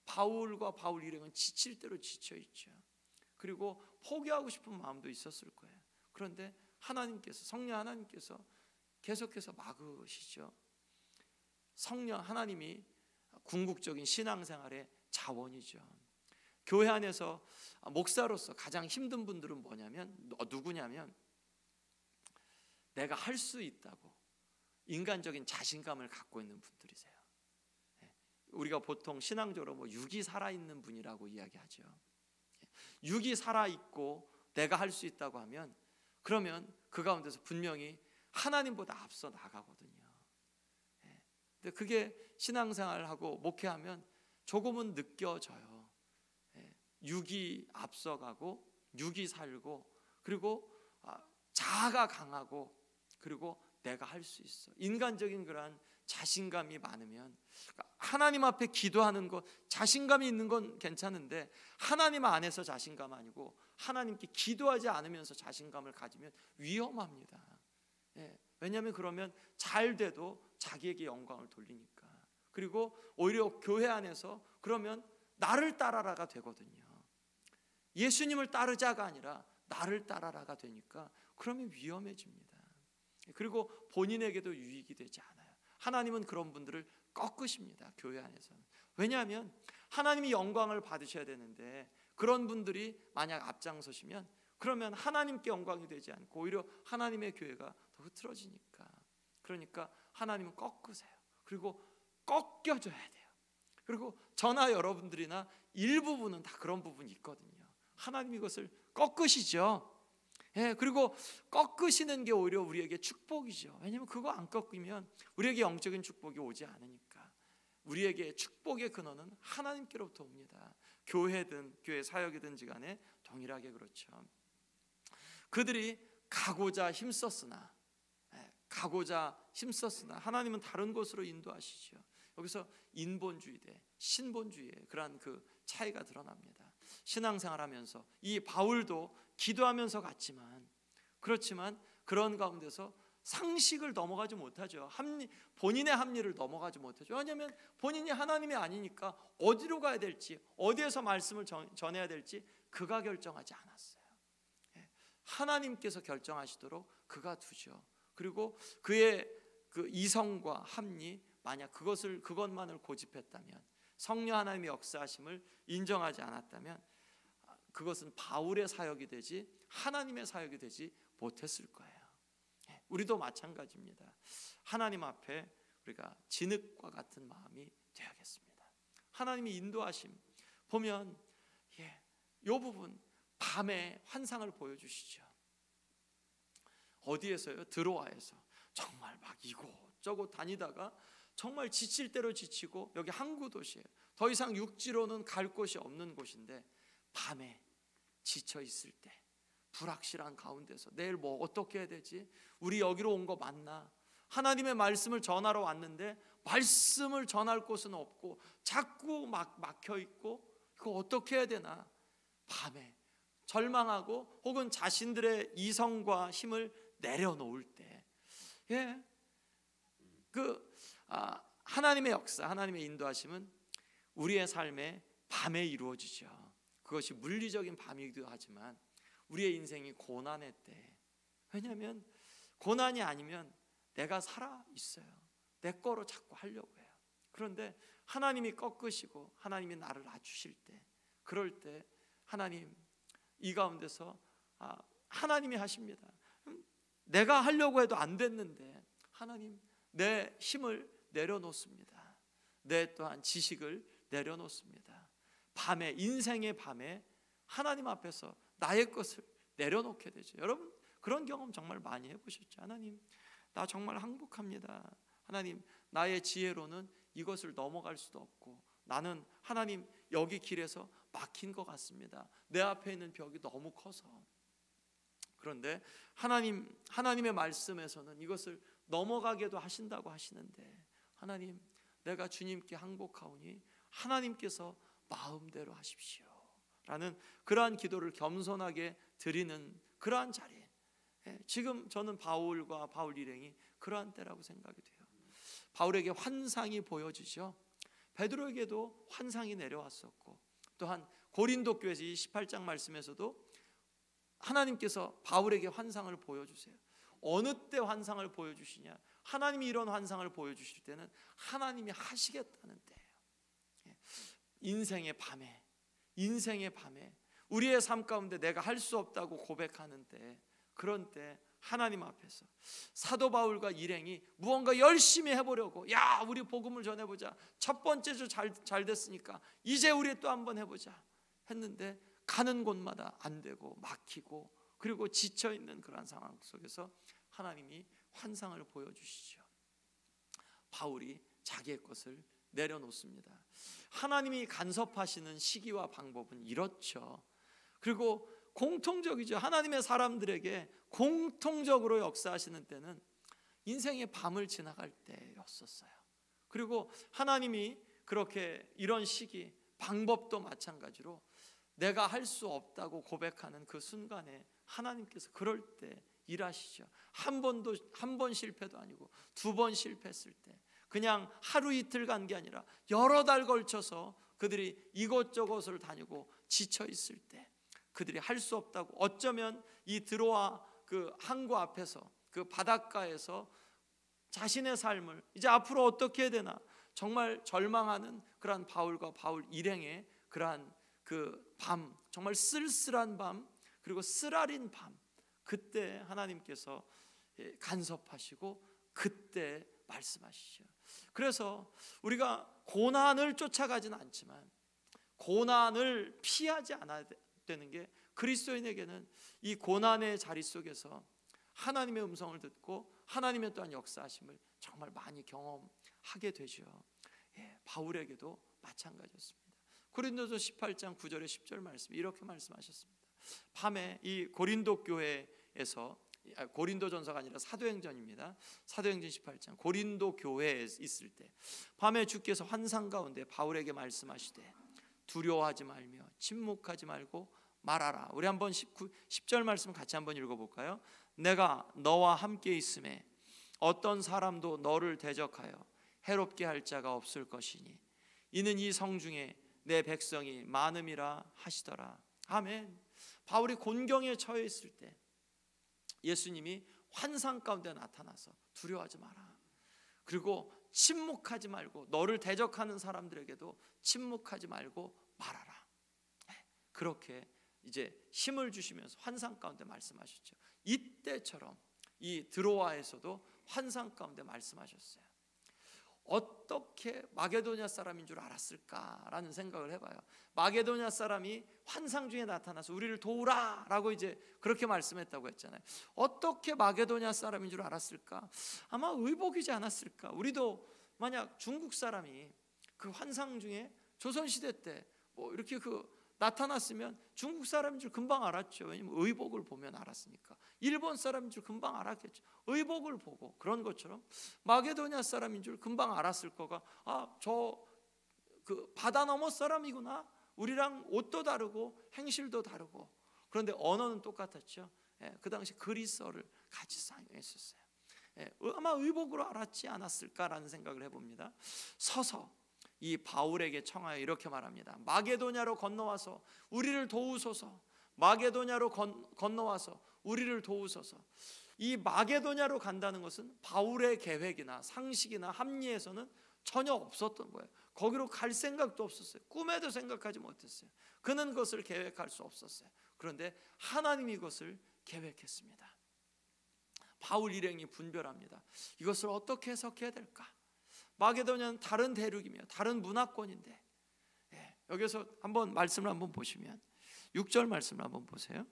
바울과 바울 일행은 지칠 대로 지쳐 있죠. 그리고 포기하고 싶은 마음도 있었을 거예요. 그런데 하나님께서, 성령 하나님께서 계속해서 막으시죠. 성령 하나님이 궁극적인 신앙생활의 자원이죠. 교회 안에서 목사로서 가장 힘든 분들은 누구냐면 내가 할 수 있다고 인간적인 자신감을 갖고 있는 분들이세요. 우리가 보통 신앙적으로 뭐 육이 살아있는 분이라고 이야기하죠. 육이 살아있고 내가 할 수 있다고 하면, 그러면 그 가운데서 분명히 하나님보다 앞서 나가거든요. 근데 그게 신앙생활하고 목회하면 조금은 느껴져요. 육이 앞서가고 육이 살고, 그리고 자아가 강하고, 그리고 내가 할 수 있어, 인간적인 그러한 자신감이 많으면, 하나님 앞에 기도하는 것, 자신감이 있는 건 괜찮은데 하나님 안에서 자신감 아니고 하나님께 기도하지 않으면서 자신감을 가지면 위험합니다. 왜냐하면 그러면 잘 돼도 자기에게 영광을 돌리니까. 그리고 오히려 교회 안에서 그러면 나를 따라라가 되거든요. 예수님을 따르자가 아니라 나를 따라라가 되니까 그러면 위험해집니다. 그리고 본인에게도 유익이 되지 않아요. 하나님은 그런 분들을 꺾으십니다. 교회 안에서는. 왜냐하면 하나님이 영광을 받으셔야 되는데 그런 분들이 만약 앞장서시면 그러면 하나님께 영광이 되지 않고 오히려 하나님의 교회가 더 흐트러지니까. 그러니까 하나님은 꺾으세요. 그리고 꺾여줘야 돼요. 그리고 저나 여러분들이나 일부분은 다 그런 부분이 있거든요. 하나님 이것을 꺾으시죠. 그리고 꺾으시는 게 오히려 우리에게 축복이죠. 왜냐하면 그거 안 꺾이면 우리에게 영적인 축복이 오지 않으니까. 우리에게 축복의 근원은 하나님께로부터 옵니다. 교회든 교회 사역이든지 간에 동일하게 그렇죠. 그들이 가고자 힘썼으나 가고자 힘썼으나 하나님은 다른 곳으로 인도하시죠. 여기서 인본주의 대 신본주의의 그러한 그 차이가 드러납니다. 신앙생활하면서 이 바울도 기도하면서 갔지만, 그렇지만 그런 가운데서 상식을 넘어가지 못하죠. 본인의 합리를 넘어가지 못하죠. 왜냐하면 본인이 하나님이 아니니까 어디로 가야 될지, 어디에서 말씀을 전해야 될지 그가 결정하지 않았어요. 하나님께서 결정하시도록 그가 두죠. 그리고 그의 그 이성과 합리, 만약 그것만을 고집했다면, 성령 하나님의 역사하심을 인정하지 않았다면 그것은 바울의 사역이 되지 하나님의 사역이 되지 못했을 거예요. 우리도 마찬가지입니다. 하나님 앞에 우리가 진흙과 같은 마음이 되어야겠습니다. 하나님이 인도하심 보면 이 부분 밤에 환상을 보여주시죠. 어디에서요? 드로아에서 정말 막 이곳저곳 다니다가 정말 지칠 대로 지치고, 여기 항구 도시예요. 더 이상 육지로는 갈 곳이 없는 곳인데 밤에 지쳐 있을 때, 불확실한 가운데서 내일 뭐 어떻게 해야 되지? 우리 여기로 온 거 맞나? 하나님의 말씀을 전하러 왔는데 말씀을 전할 곳은 없고 자꾸 막혀 있고, 이거 어떻게 해야 되나? 밤에 절망하고 혹은 자신들의 이성과 힘을 내려놓을 때, 하나님의 역사, 하나님의 인도하심은 우리의 삶에 밤에 이루어지죠. 그것이 물리적인 밤이기도 하지만 우리의 인생이 고난의 때, 왜냐하면 고난이 아니면 내가 살아 있어요. 내 거로 자꾸 하려고 해요. 그런데 하나님이 꺾으시고 하나님이 나를 낮추실 때, 그럴 때 하나님 이 가운데서 하나님이 하십니다. 내가 하려고 해도 안 됐는데 하나님 내 힘을 내려놓습니다. 내 또한 지식을 내려놓습니다. 밤에, 인생의 밤에 하나님 앞에서 나의 것을 내려놓게 되죠. 여러분 그런 경험 정말 많이 해보셨죠? 하나님 나 정말 항복합니다. 하나님 나의 지혜로는 이것을 넘어갈 수도 없고, 나는 하나님 여기 길에서 막힌 것 같습니다. 내 앞에 있는 벽이 너무 커서. 그런데 하나님의 말씀에서는 이것을 넘어가게도 하신다고 하시는데, 하나님 내가 주님께 항복하오니 하나님께서 마음대로 하십시오 라는 그러한 기도를 겸손하게 드리는 그러한 자리, 지금 저는 바울과 바울 일행이 그러한 때라고 생각이 돼요. 바울에게 환상이 보여지죠. 베드로에게도 환상이 내려왔었고, 또한 고린도 교회에서 이 18장 말씀에서도 하나님께서 바울에게 환상을 보여주세요. 어느 때 환상을 보여주시냐? 하나님이 이런 환상을 보여주실 때는 하나님이 하시겠다는 때예요. 인생의 밤에 우리의 삶 가운데 내가 할 수 없다고 고백하는 때, 그런 때 하나님 앞에서 사도 바울과 일행이 무언가 열심히 해보려고, 야 우리 복음을 전해보자, 첫 번째 주 잘 됐으니까 이제 우리 또 한번 해보자 했는데 가는 곳마다 안 되고 막히고, 그리고 지쳐있는 그런 상황 속에서 하나님이 환상을 보여주시죠. 바울이 자기의 것을 내려놓습니다. 하나님이 간섭하시는 시기와 방법은 이렇죠. 그리고 공통적이죠. 하나님의 사람들에게 공통적으로 역사하시는 때는 인생의 밤을 지나갈 때였었어요. 그리고 하나님이 그렇게 이런 시기, 방법도 마찬가지로 내가 할 수 없다고 고백하는 그 순간에 하나님께서 그럴 때 일하시죠. 한 번 실패도 아니고 두 번 실패했을 때, 그냥 하루 이틀 간 게 아니라 여러 달 걸쳐서 그들이 이곳저곳을 다니고 지쳐 있을 때, 그들이 할 수 없다고, 어쩌면 이 드로아 그 항구 앞에서 그 바닷가에서 자신의 삶을 이제 앞으로 어떻게 해야 되나 정말 절망하는 그러한 바울과 바울 일행의 그러한 그 밤, 정말 쓸쓸한 밤, 그리고 쓰라린 밤, 그때 하나님께서 간섭하시고 그때 말씀하시죠. 그래서 우리가 고난을 쫓아가지는 않지만 고난을 피하지 않아야 되는 게, 그리스도인에게는 이 고난의 자리 속에서 하나님의 음성을 듣고 하나님의 또한 역사하심을 정말 많이 경험하게 되죠. 바울에게도 마찬가지였습니다. 고린도서 18장 9절에 10절 말씀 이렇게 말씀하셨습니다. 밤에 이 고린도 교회에서 고린도전서가 아니라 사도행전입니다. 사도행전 18장. 고린도 교회에 있을 때 밤에 주께서 환상 가운데 바울에게 말씀하시되 두려워하지 말며 침묵하지 말고 말하라. 우리 한번 10절 말씀 같이 한번 읽어볼까요? 내가 너와 함께 있음에 어떤 사람도 너를 대적하여 해롭게 할 자가 없을 것이니 이는 이 성중에 내 백성이 많음이라 하시더라. 아멘. 바울이 곤경에 처해 있을 때 예수님이 환상 가운데 나타나서 두려워하지 마라. 그리고 침묵하지 말고 너를 대적하는 사람들에게도 침묵하지 말고 말하라. 그렇게 이제 힘을 주시면서 환상 가운데 말씀하셨죠. 이때처럼 이 드로아에서도 환상 가운데 말씀하셨어요. 어떻게 마게도냐 사람인 줄 알았을까라는 생각을 해봐요. 마게도냐 사람이 환상 중에 나타나서 우리를 도우라라고 이제 그렇게 말씀했다고 했잖아요. 어떻게 마게도냐 사람인 줄 알았을까? 아마 의복이지 않았을까? 우리도 만약 중국 사람이 그 환상 중에 조선시대 때 뭐 이렇게 나타났으면 중국 사람인 줄 금방 알았죠. 왜냐면 의복을 보면 알았으니까. 일본 사람인 줄 금방 알았겠죠. 의복을 보고. 그런 것처럼 마게도냐 사람인 줄 금방 알았을 거가 저 바다 너머 사람이구나. 우리랑 옷도 다르고 행실도 다르고. 그런데 언어는 똑같았죠. 그 당시 그리스어를 같이 사용했었어요. 아마 의복으로 알았지 않았을까라는 생각을 해봅니다. 서서 이 바울에게 청하여 이렇게 말합니다. 마게도냐로 건너와서 우리를 도우소서. 마게도냐로 건너와서 우리를 도우소서. 이 마게도냐로 간다는 것은 바울의 계획이나 상식이나 합리에서는 전혀 없었던 거예요. 거기로 갈 생각도 없었어요. 꿈에도 생각하지 못했어요. 그는 그것을 계획할 수 없었어요. 그런데 하나님이 그것을 계획했습니다. 바울 일행이 분별합니다. 이것을 어떻게 해석해야 될까? 마게도냐는 다른 대륙이며 다른 문화권인데, 여기서 한번 말씀을 한번 보시면 6절 말씀을 한번 보세요.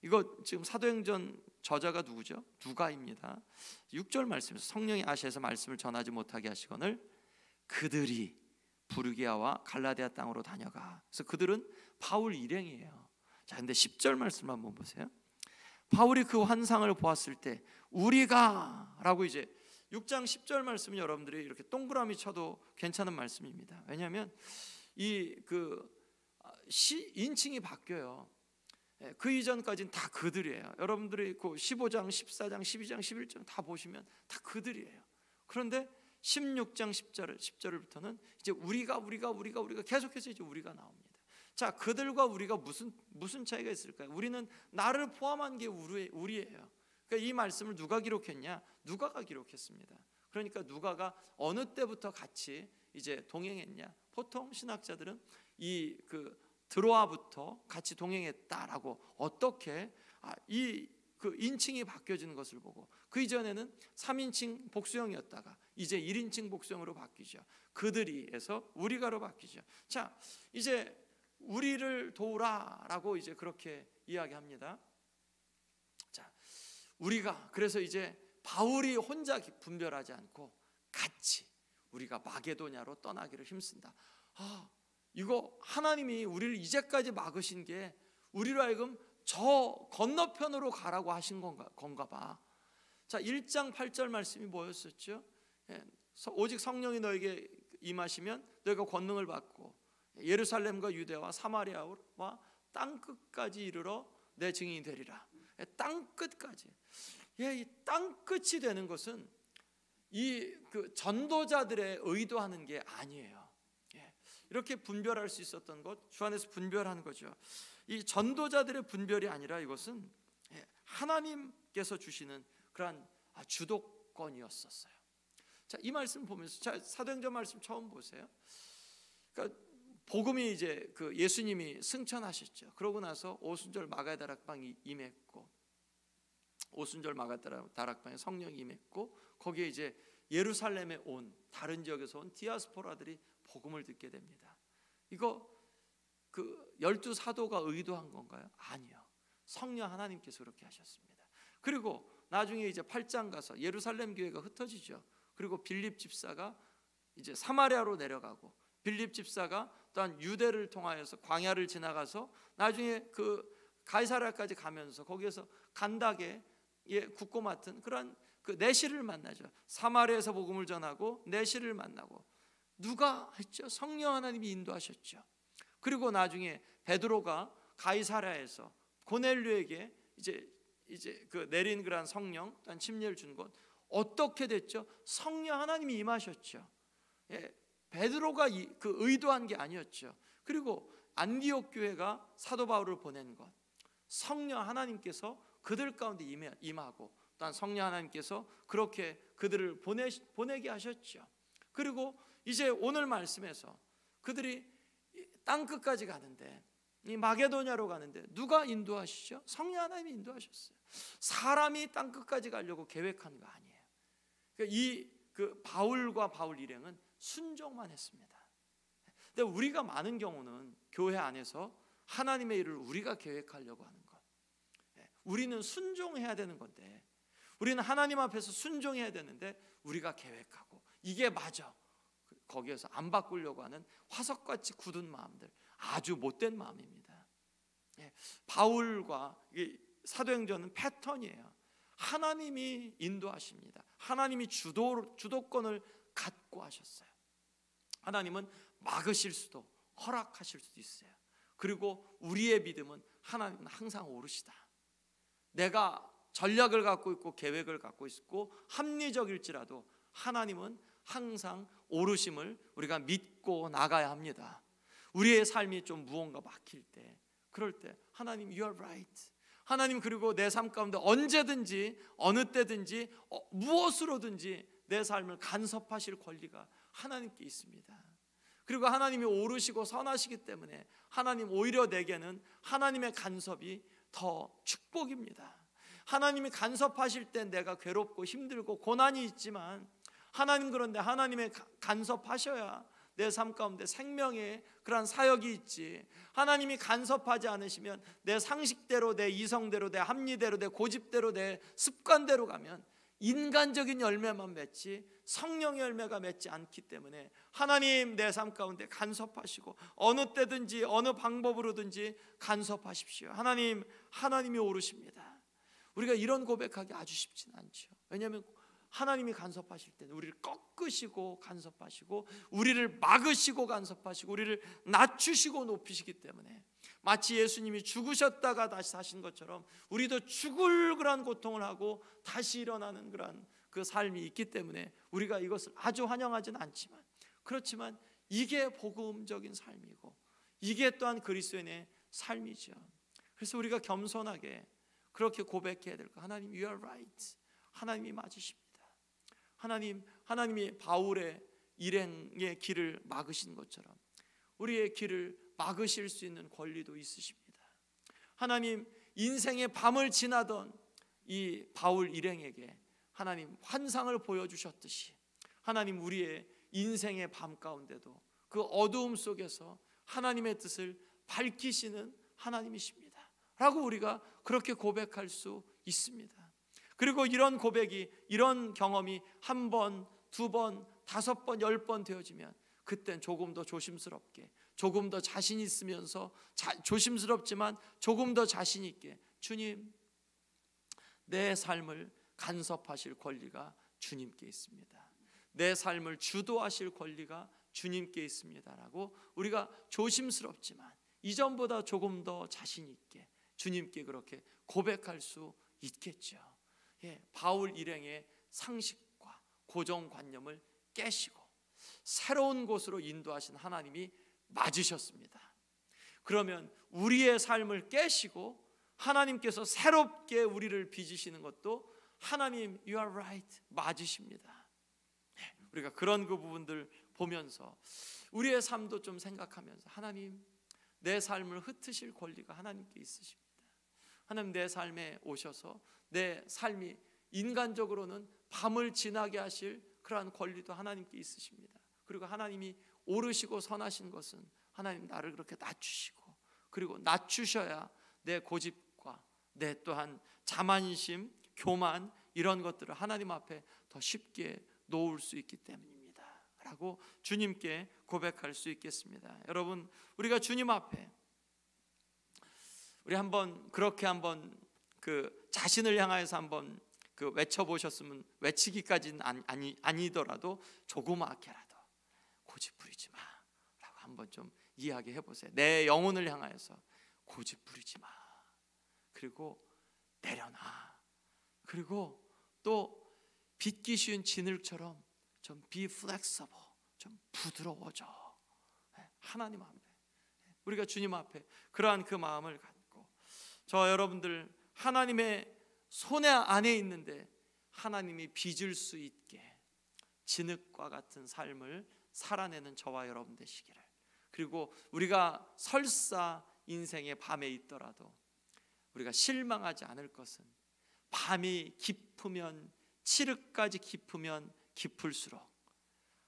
이거 지금 사도행전 저자가 누구죠? 누가입니다. 6절 말씀에서 성령이 아시아에서 말씀을 전하지 못하게 하시거늘 그들이 부르기아와 갈라디아 땅으로 다녀가. 그래서 그들은 바울 일행이에요. 자, 근데 10절 말씀 한번 보세요. 바울이 그 환상을 보았을 때 우리가 라고 이제 6장 10절 말씀은 여러분들이 이렇게 동그라미 쳐도 괜찮은 말씀입니다. 왜냐하면 인칭이 바뀌어요. 그 이전까지는 다 그들이에요. 여러분들이 그 15장, 14장, 12장, 11장 다 보시면 다 그들이에요. 그런데 16장 10절부터는 이제 우리가 계속해서 이제 우리가 나옵니다. 자, 그들과 우리가 무슨 차이가 있을까요? 우리는 나를 포함한 게 우리예요. 그러니까 이 말씀을 누가 기록했냐? 누가가 기록했습니다. 그러니까 누가가 어느 때부터 같이 이제 동행했냐? 보통 신학자들은 드로아부터 같이 동행했다라고 어떻게 그 인칭이 바뀌어지는 것을 보고 그 이전에는 3인칭 복수형이었다가 이제 1인칭 복수형으로 바뀌죠. 그들이에서 우리가로 바뀌죠. 자, 이제 우리를 도우라라고 이제 그렇게 이야기합니다. 자, 우리가 그래서 이제 바울이 혼자 분별하지 않고 같이 우리가 마게도냐로 떠나기를 힘쓴다. 이거 하나님이 우리를 이제까지 막으신 게 우리로 하여금 저 건너편으로 가라고 하신 건가 봐. 자, 1장 8절 말씀이 뭐였었죠? 오직 성령이 너에게 임하시면 너희가 권능을 받고 예루살렘과 유대와 사마리아와 땅 끝까지 이르러 내 증인이 되리라. 땅 끝까지. 이 땅 끝이 되는 것은 그 전도자들의 의도하는 게 아니에요. 이렇게 분별할 수 있었던 것, 주 안에서 분별하는 거죠. 이 전도자들의 분별이 아니라 이것은 하나님께서 주시는 그러한 주도권이었었어요. 자, 이 말씀 보면서 사도행전 말씀 처음 보세요. 그러니까 복음이 이제 그 예수님이 승천하셨죠. 그러고 나서 오순절 마가의 다락방이 임했고, 오순절 마가의 다락방에 성령이 임했고, 거기에 이제 예루살렘에 온 다른 지역에서 온 디아스포라들이 복음을 듣게 됩니다. 이거 그 12 사도가 의도한 건가요? 아니요. 성령 하나님께서 그렇게 하셨습니다. 그리고 나중에 이제 8장 가서 예루살렘 교회가 흩어지죠. 그리고 빌립 집사가 이제 사마리아로 내려가고, 빌립 집사가 또한 유대를 통하여서 광야를 지나가서 나중에 그 가이사랴까지 가면서 거기에서 간닥에 굳고 맡은 그런 그 내시를 만나죠. 사마리아에서 복음을 전하고 내시를 만나고 누가 했죠? 성령 하나님이 인도하셨죠. 그리고 나중에 베드로가 가이사랴에서 고넬료에게 이제 그 내린 그런 성령 또한 침례를 준 것 어떻게 됐죠? 성령 하나님이 임하셨죠. 베드로가 그 의도한 게 아니었죠. 그리고 안디옥 교회가 사도 바울을 보낸 것 성령 하나님께서 그들 가운데 임하고 또한 성령 하나님께서 그렇게 그들을 보내게 하셨죠. 그리고 이제 오늘 말씀에서 그들이 땅 끝까지 가는데 이 마게도냐로 가는데 누가 인도하시죠? 성령 하나님이 인도하셨어요. 사람이 땅 끝까지 가려고 계획한 거 아니에요. 그러니까 그 바울과 바울 일행은 순종만 했습니다. 근데 우리가 많은 경우는 교회 안에서 하나님의 일을 우리가 계획하려고 하는 것. 우리는 순종해야 되는 건데 우리는 하나님 앞에서 순종해야 되는데 우리가 계획하고 이게 맞아. 거기에서 안 바꾸려고 하는 화석같이 굳은 마음들 아주 못된 마음입니다. 바울과 사도행전은 패턴이에요. 하나님이 인도하십니다. 하나님이 주도권을 갖고 하셨어요. 하나님은 막으실 수도 허락하실 수도 있어요. 그리고 우리의 믿음은 하나님은 항상 오르시다. 내가 전략을 갖고 있고 계획을 갖고 있고 합리적일지라도 하나님은 항상 오르심을 우리가 믿고 나가야 합니다. 우리의 삶이 좀 무언가 막힐 때 그럴 때 하나님 you are right. 하나님 그리고 내 삶 가운데 언제든지 어느 때든지 무엇으로든지 내 삶을 간섭하실 권리가 하나님께 있습니다. 그리고 하나님이 오르시고 선하시기 때문에 하나님 오히려 내게는 하나님의 간섭이 더 축복입니다. 하나님이 간섭하실 때 내가 괴롭고 힘들고 고난이 있지만 하나님 그런데 하나님의 간섭하셔야 내 삶 가운데 생명의 그런 사역이 있지. 하나님이 간섭하지 않으시면 내 상식대로 내 이성대로 내 합리대로 내 고집대로 내 습관대로 가면 인간적인 열매만 맺지 성령의 열매가 맺지 않기 때문에 하나님 내 삶 가운데 간섭하시고 어느 때든지 어느 방법으로든지 간섭하십시오. 하나님이 오르십니다. 우리가 이런 고백하기 아주 쉽지는 않죠. 왜냐하면 하나님이 간섭하실 때는 우리를 꺾으시고 간섭하시고 우리를 막으시고 간섭하시고 우리를 낮추시고 높이시기 때문에 마치 예수님이 죽으셨다가 다시 사신 것처럼 우리도 죽을 그런 고통을 하고 다시 일어나는 그런 그 삶이 있기 때문에 우리가 이것을 아주 환영하지는 않지만 그렇지만 이게 복음적인 삶이고 이게 또한 그리스도인의 삶이죠. 그래서 우리가 겸손하게 그렇게 고백해야 될 거. 하나님 you are right. 하나님이 맞으십니다. 하나님이 바울의 일행의 길을 막으신 것처럼 우리의 길을 막으실 수 있는 권리도 있으십니다. 하나님 인생의 밤을 지나던 이 바울 일행에게 하나님 환상을 보여주셨듯이 하나님 우리의 인생의 밤 가운데도 그 어두움 속에서 하나님의 뜻을 밝히시는 하나님이십니다 라고 우리가 그렇게 고백할 수 있습니다. 그리고 이런 고백이 이런 경험이 한 번, 두 번, 5번, 10번 되어지면 그땐 조금 더 조심스럽게 조금 더 자신 있으면서 조심스럽지만 조금 더 자신 있게 주님 내 삶을 간섭하실 권리가 주님께 있습니다. 내 삶을 주도하실 권리가 주님께 있습니다 라고 우리가 조심스럽지만 이전보다 조금 더 자신 있게 주님께 그렇게 고백할 수 있겠죠. 바울 일행의 상식과 고정관념을 깨시고 새로운 곳으로 인도하신 하나님이 맞으셨습니다. 그러면 우리의 삶을 깨시고 하나님께서 새롭게 우리를 빚으시는 것도 하나님 you are right 맞으십니다. 우리가 그런 그 부분들 보면서 우리의 삶도 좀 생각하면서 하나님 내 삶을 흩으실 권리가 하나님께 있으십니다. 하나님 내 삶에 오셔서 내 삶이 인간적으로는 밤을 지나게 하실 그러한 권리도 하나님께 있으십니다. 그리고 하나님이 오르시고 선하신 것은 하나님 나를 그렇게 낮추시고 그리고 낮추셔야 내 고집과 내 또한 자만심, 교만 이런 것들을 하나님 앞에 더 쉽게 놓을 수 있기 때문입니다 라고 주님께 고백할 수 있겠습니다. 여러분 우리가 주님 앞에 우리 한번 그렇게 한번 자신을 향하여서 한번 그 외쳐보셨으면, 외치기까지는 아니더라도 조그맣게라도 고집 부리지 마 라고 한번 좀 이야기해 보세요. 내 영혼을 향하여서 고집 부리지 마. 그리고 내려놔. 그리고 또 빚기 쉬운 진흙처럼 좀 be flexible, 좀 부드러워져. 하나님 앞에, 우리가 주님 앞에 그러한 그 마음을 갖고, 저 여러분들 하나님의 손에 안에 있는데 하나님이 빚을 수 있게 진흙과 같은 삶을 살아내는 저와 여러분 되시기를. 그리고 우리가 설사 인생의 밤에 있더라도 우리가 실망하지 않을 것은, 밤이 깊으면, 칠흑까지 깊으면 깊을수록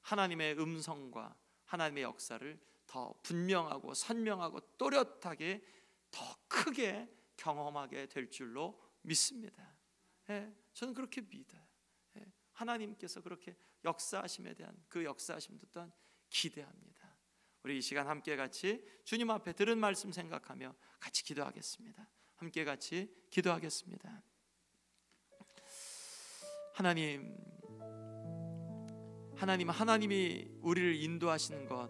하나님의 음성과 하나님의 역사를 더 분명하고 선명하고 또렷하게 더 크게 경험하게 될 줄로 믿습니다. 저는 그렇게 믿어요. 하나님께서 그렇게 역사하심에 대한 그 역사하심도 또한 기대합니다. 우리 이 시간 함께 같이 주님 앞에 들은 말씀 생각하며 같이 기도하겠습니다. 함께 같이 기도하겠습니다. 하나님이 우리를 인도하시는 것,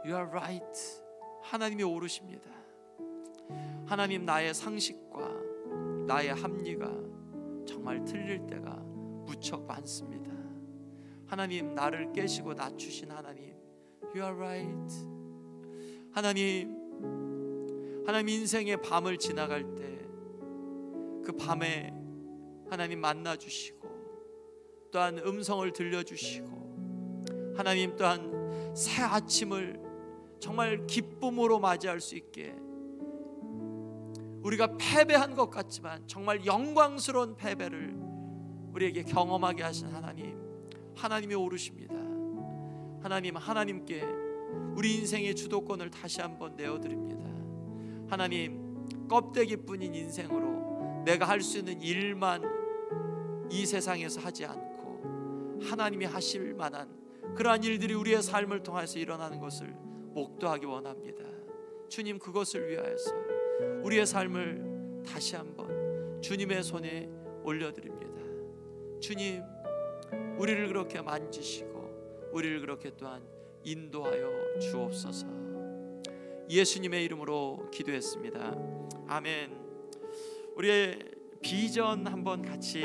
You are right. 하나님이 옳으십니다. 하나님, 나의 상식과 나의 합리가 정말 틀릴 때가 무척 많습니다. 하나님, 나를 깨시고 낮추신 하나님, You are right. 하나님 인생의 밤을 지나갈 때 그 밤에 하나님 만나주시고 또한 음성을 들려주시고, 하나님 또한 새 아침을 정말 기쁨으로 맞이할 수 있게, 우리가 패배한 것 같지만 정말 영광스러운 패배를 우리에게 경험하게 하신 하나님이 오르십니다. 하나님께 우리 인생의 주도권을 다시 한번 내어드립니다. 하나님, 껍데기뿐인 인생으로 내가 할 수 있는 일만 이 세상에서 하지 않고 하나님이 하실 만한 그러한 일들이 우리의 삶을 통해서 일어나는 것을 목도하기 원합니다. 주님, 그것을 위하여서 우리의 삶을 다시 한번 주님의 손에 올려드립니다. 주님, 우리를 그렇게 만지시고 우리를 그렇게 또한 인도하여 주옵소서. 예수님의 이름으로 기도했습니다. 아멘. 우리의 비전 한번 같이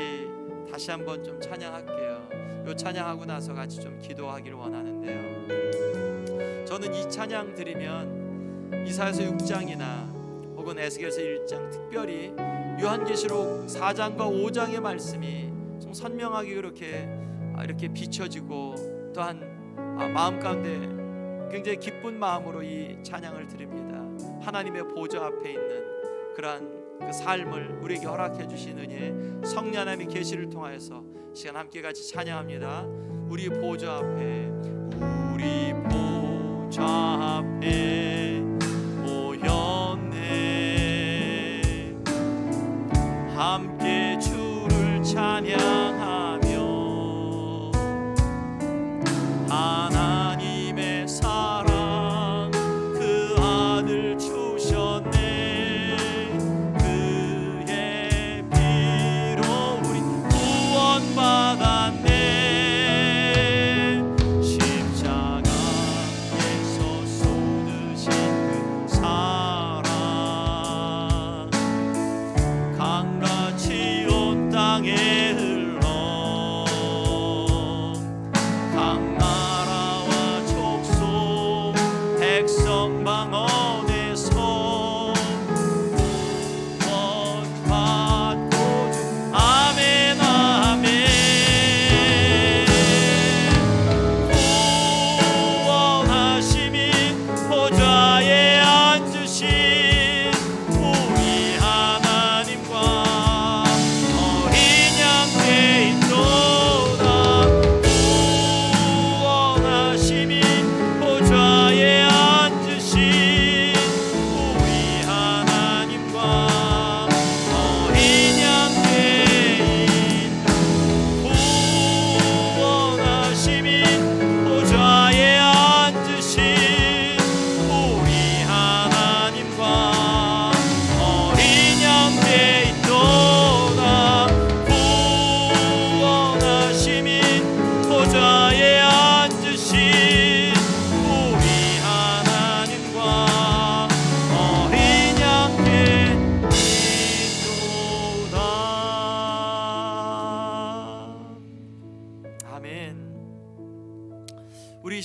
다시 한번 좀 찬양할게요. 요 찬양하고 나서 같이 좀 기도하기를 원하는데요, 저는 이 찬양 들으면 이사야서 6장이나 혹은 에스겔서 1장, 특별히 요한계시록 4장과 5장의 말씀이 좀 선명하게 이렇게 비춰지고, 또한 마음 가운데 굉장히 기쁜 마음으로 이 찬양을 드립니다. 하나님의 보좌 앞에 있는 그러한 그 삶을 우리에게 허락해 주신 은혜, 성령 하나님의 계시를 통하여서 시간 함께 같이 찬양합니다. 우리 보좌 앞에, 우리 보좌 앞에 모였네. 함께 주를 찬양하며 하나님의 사랑 그 아들 주셨네. 받았네.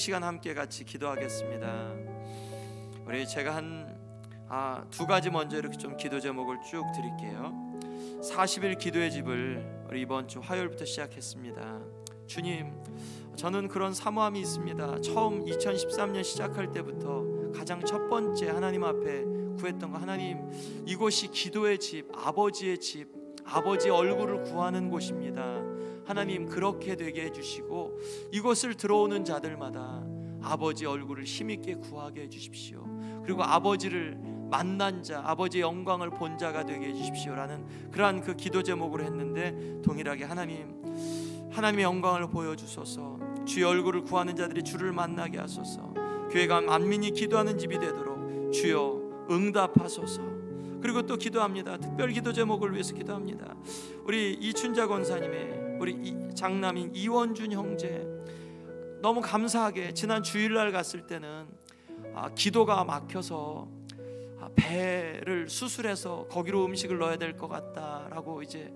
시간 함께 같이 기도하겠습니다. 우리 제가 두 가지 먼저 이렇게 좀 기도 제목을 쭉 드릴게요. 40일 기도의 집을 우리 이번 주 화요일부터 시작했습니다. 주님, 저는 그런 사모함이 있습니다. 처음 2013년 시작할 때부터 가장 첫 번째 하나님 앞에 구했던 거, 하나님, 이곳이 기도의 집, 아버지의 집, 아버지의 얼굴을 구하는 곳입니다. 하나님, 그렇게 되게 해주시고 이곳을 들어오는 자들마다 아버지 얼굴을 힘있게 구하게 해주십시오. 그리고 아버지를 만난 자, 아버지의 영광을 본 자가 되게 해주십시오라는 그러한 그 기도 제목으로 했는데, 동일하게 하나님의 영광을 보여주소서. 주의 얼굴을 구하는 자들이 주를 만나게 하소서. 교회가 만민이 기도하는 집이 되도록 주여 응답하소서. 그리고 또 기도합니다. 특별 기도 제목을 위해서 기도합니다. 우리 이춘자 권사님의 우리 장남인 이원준 형제, 너무 감사하게 지난 주일날 갔을 때는 기도가 막혀서 배를 수술해서 거기로 음식을 넣어야 될 것 같다라고 이제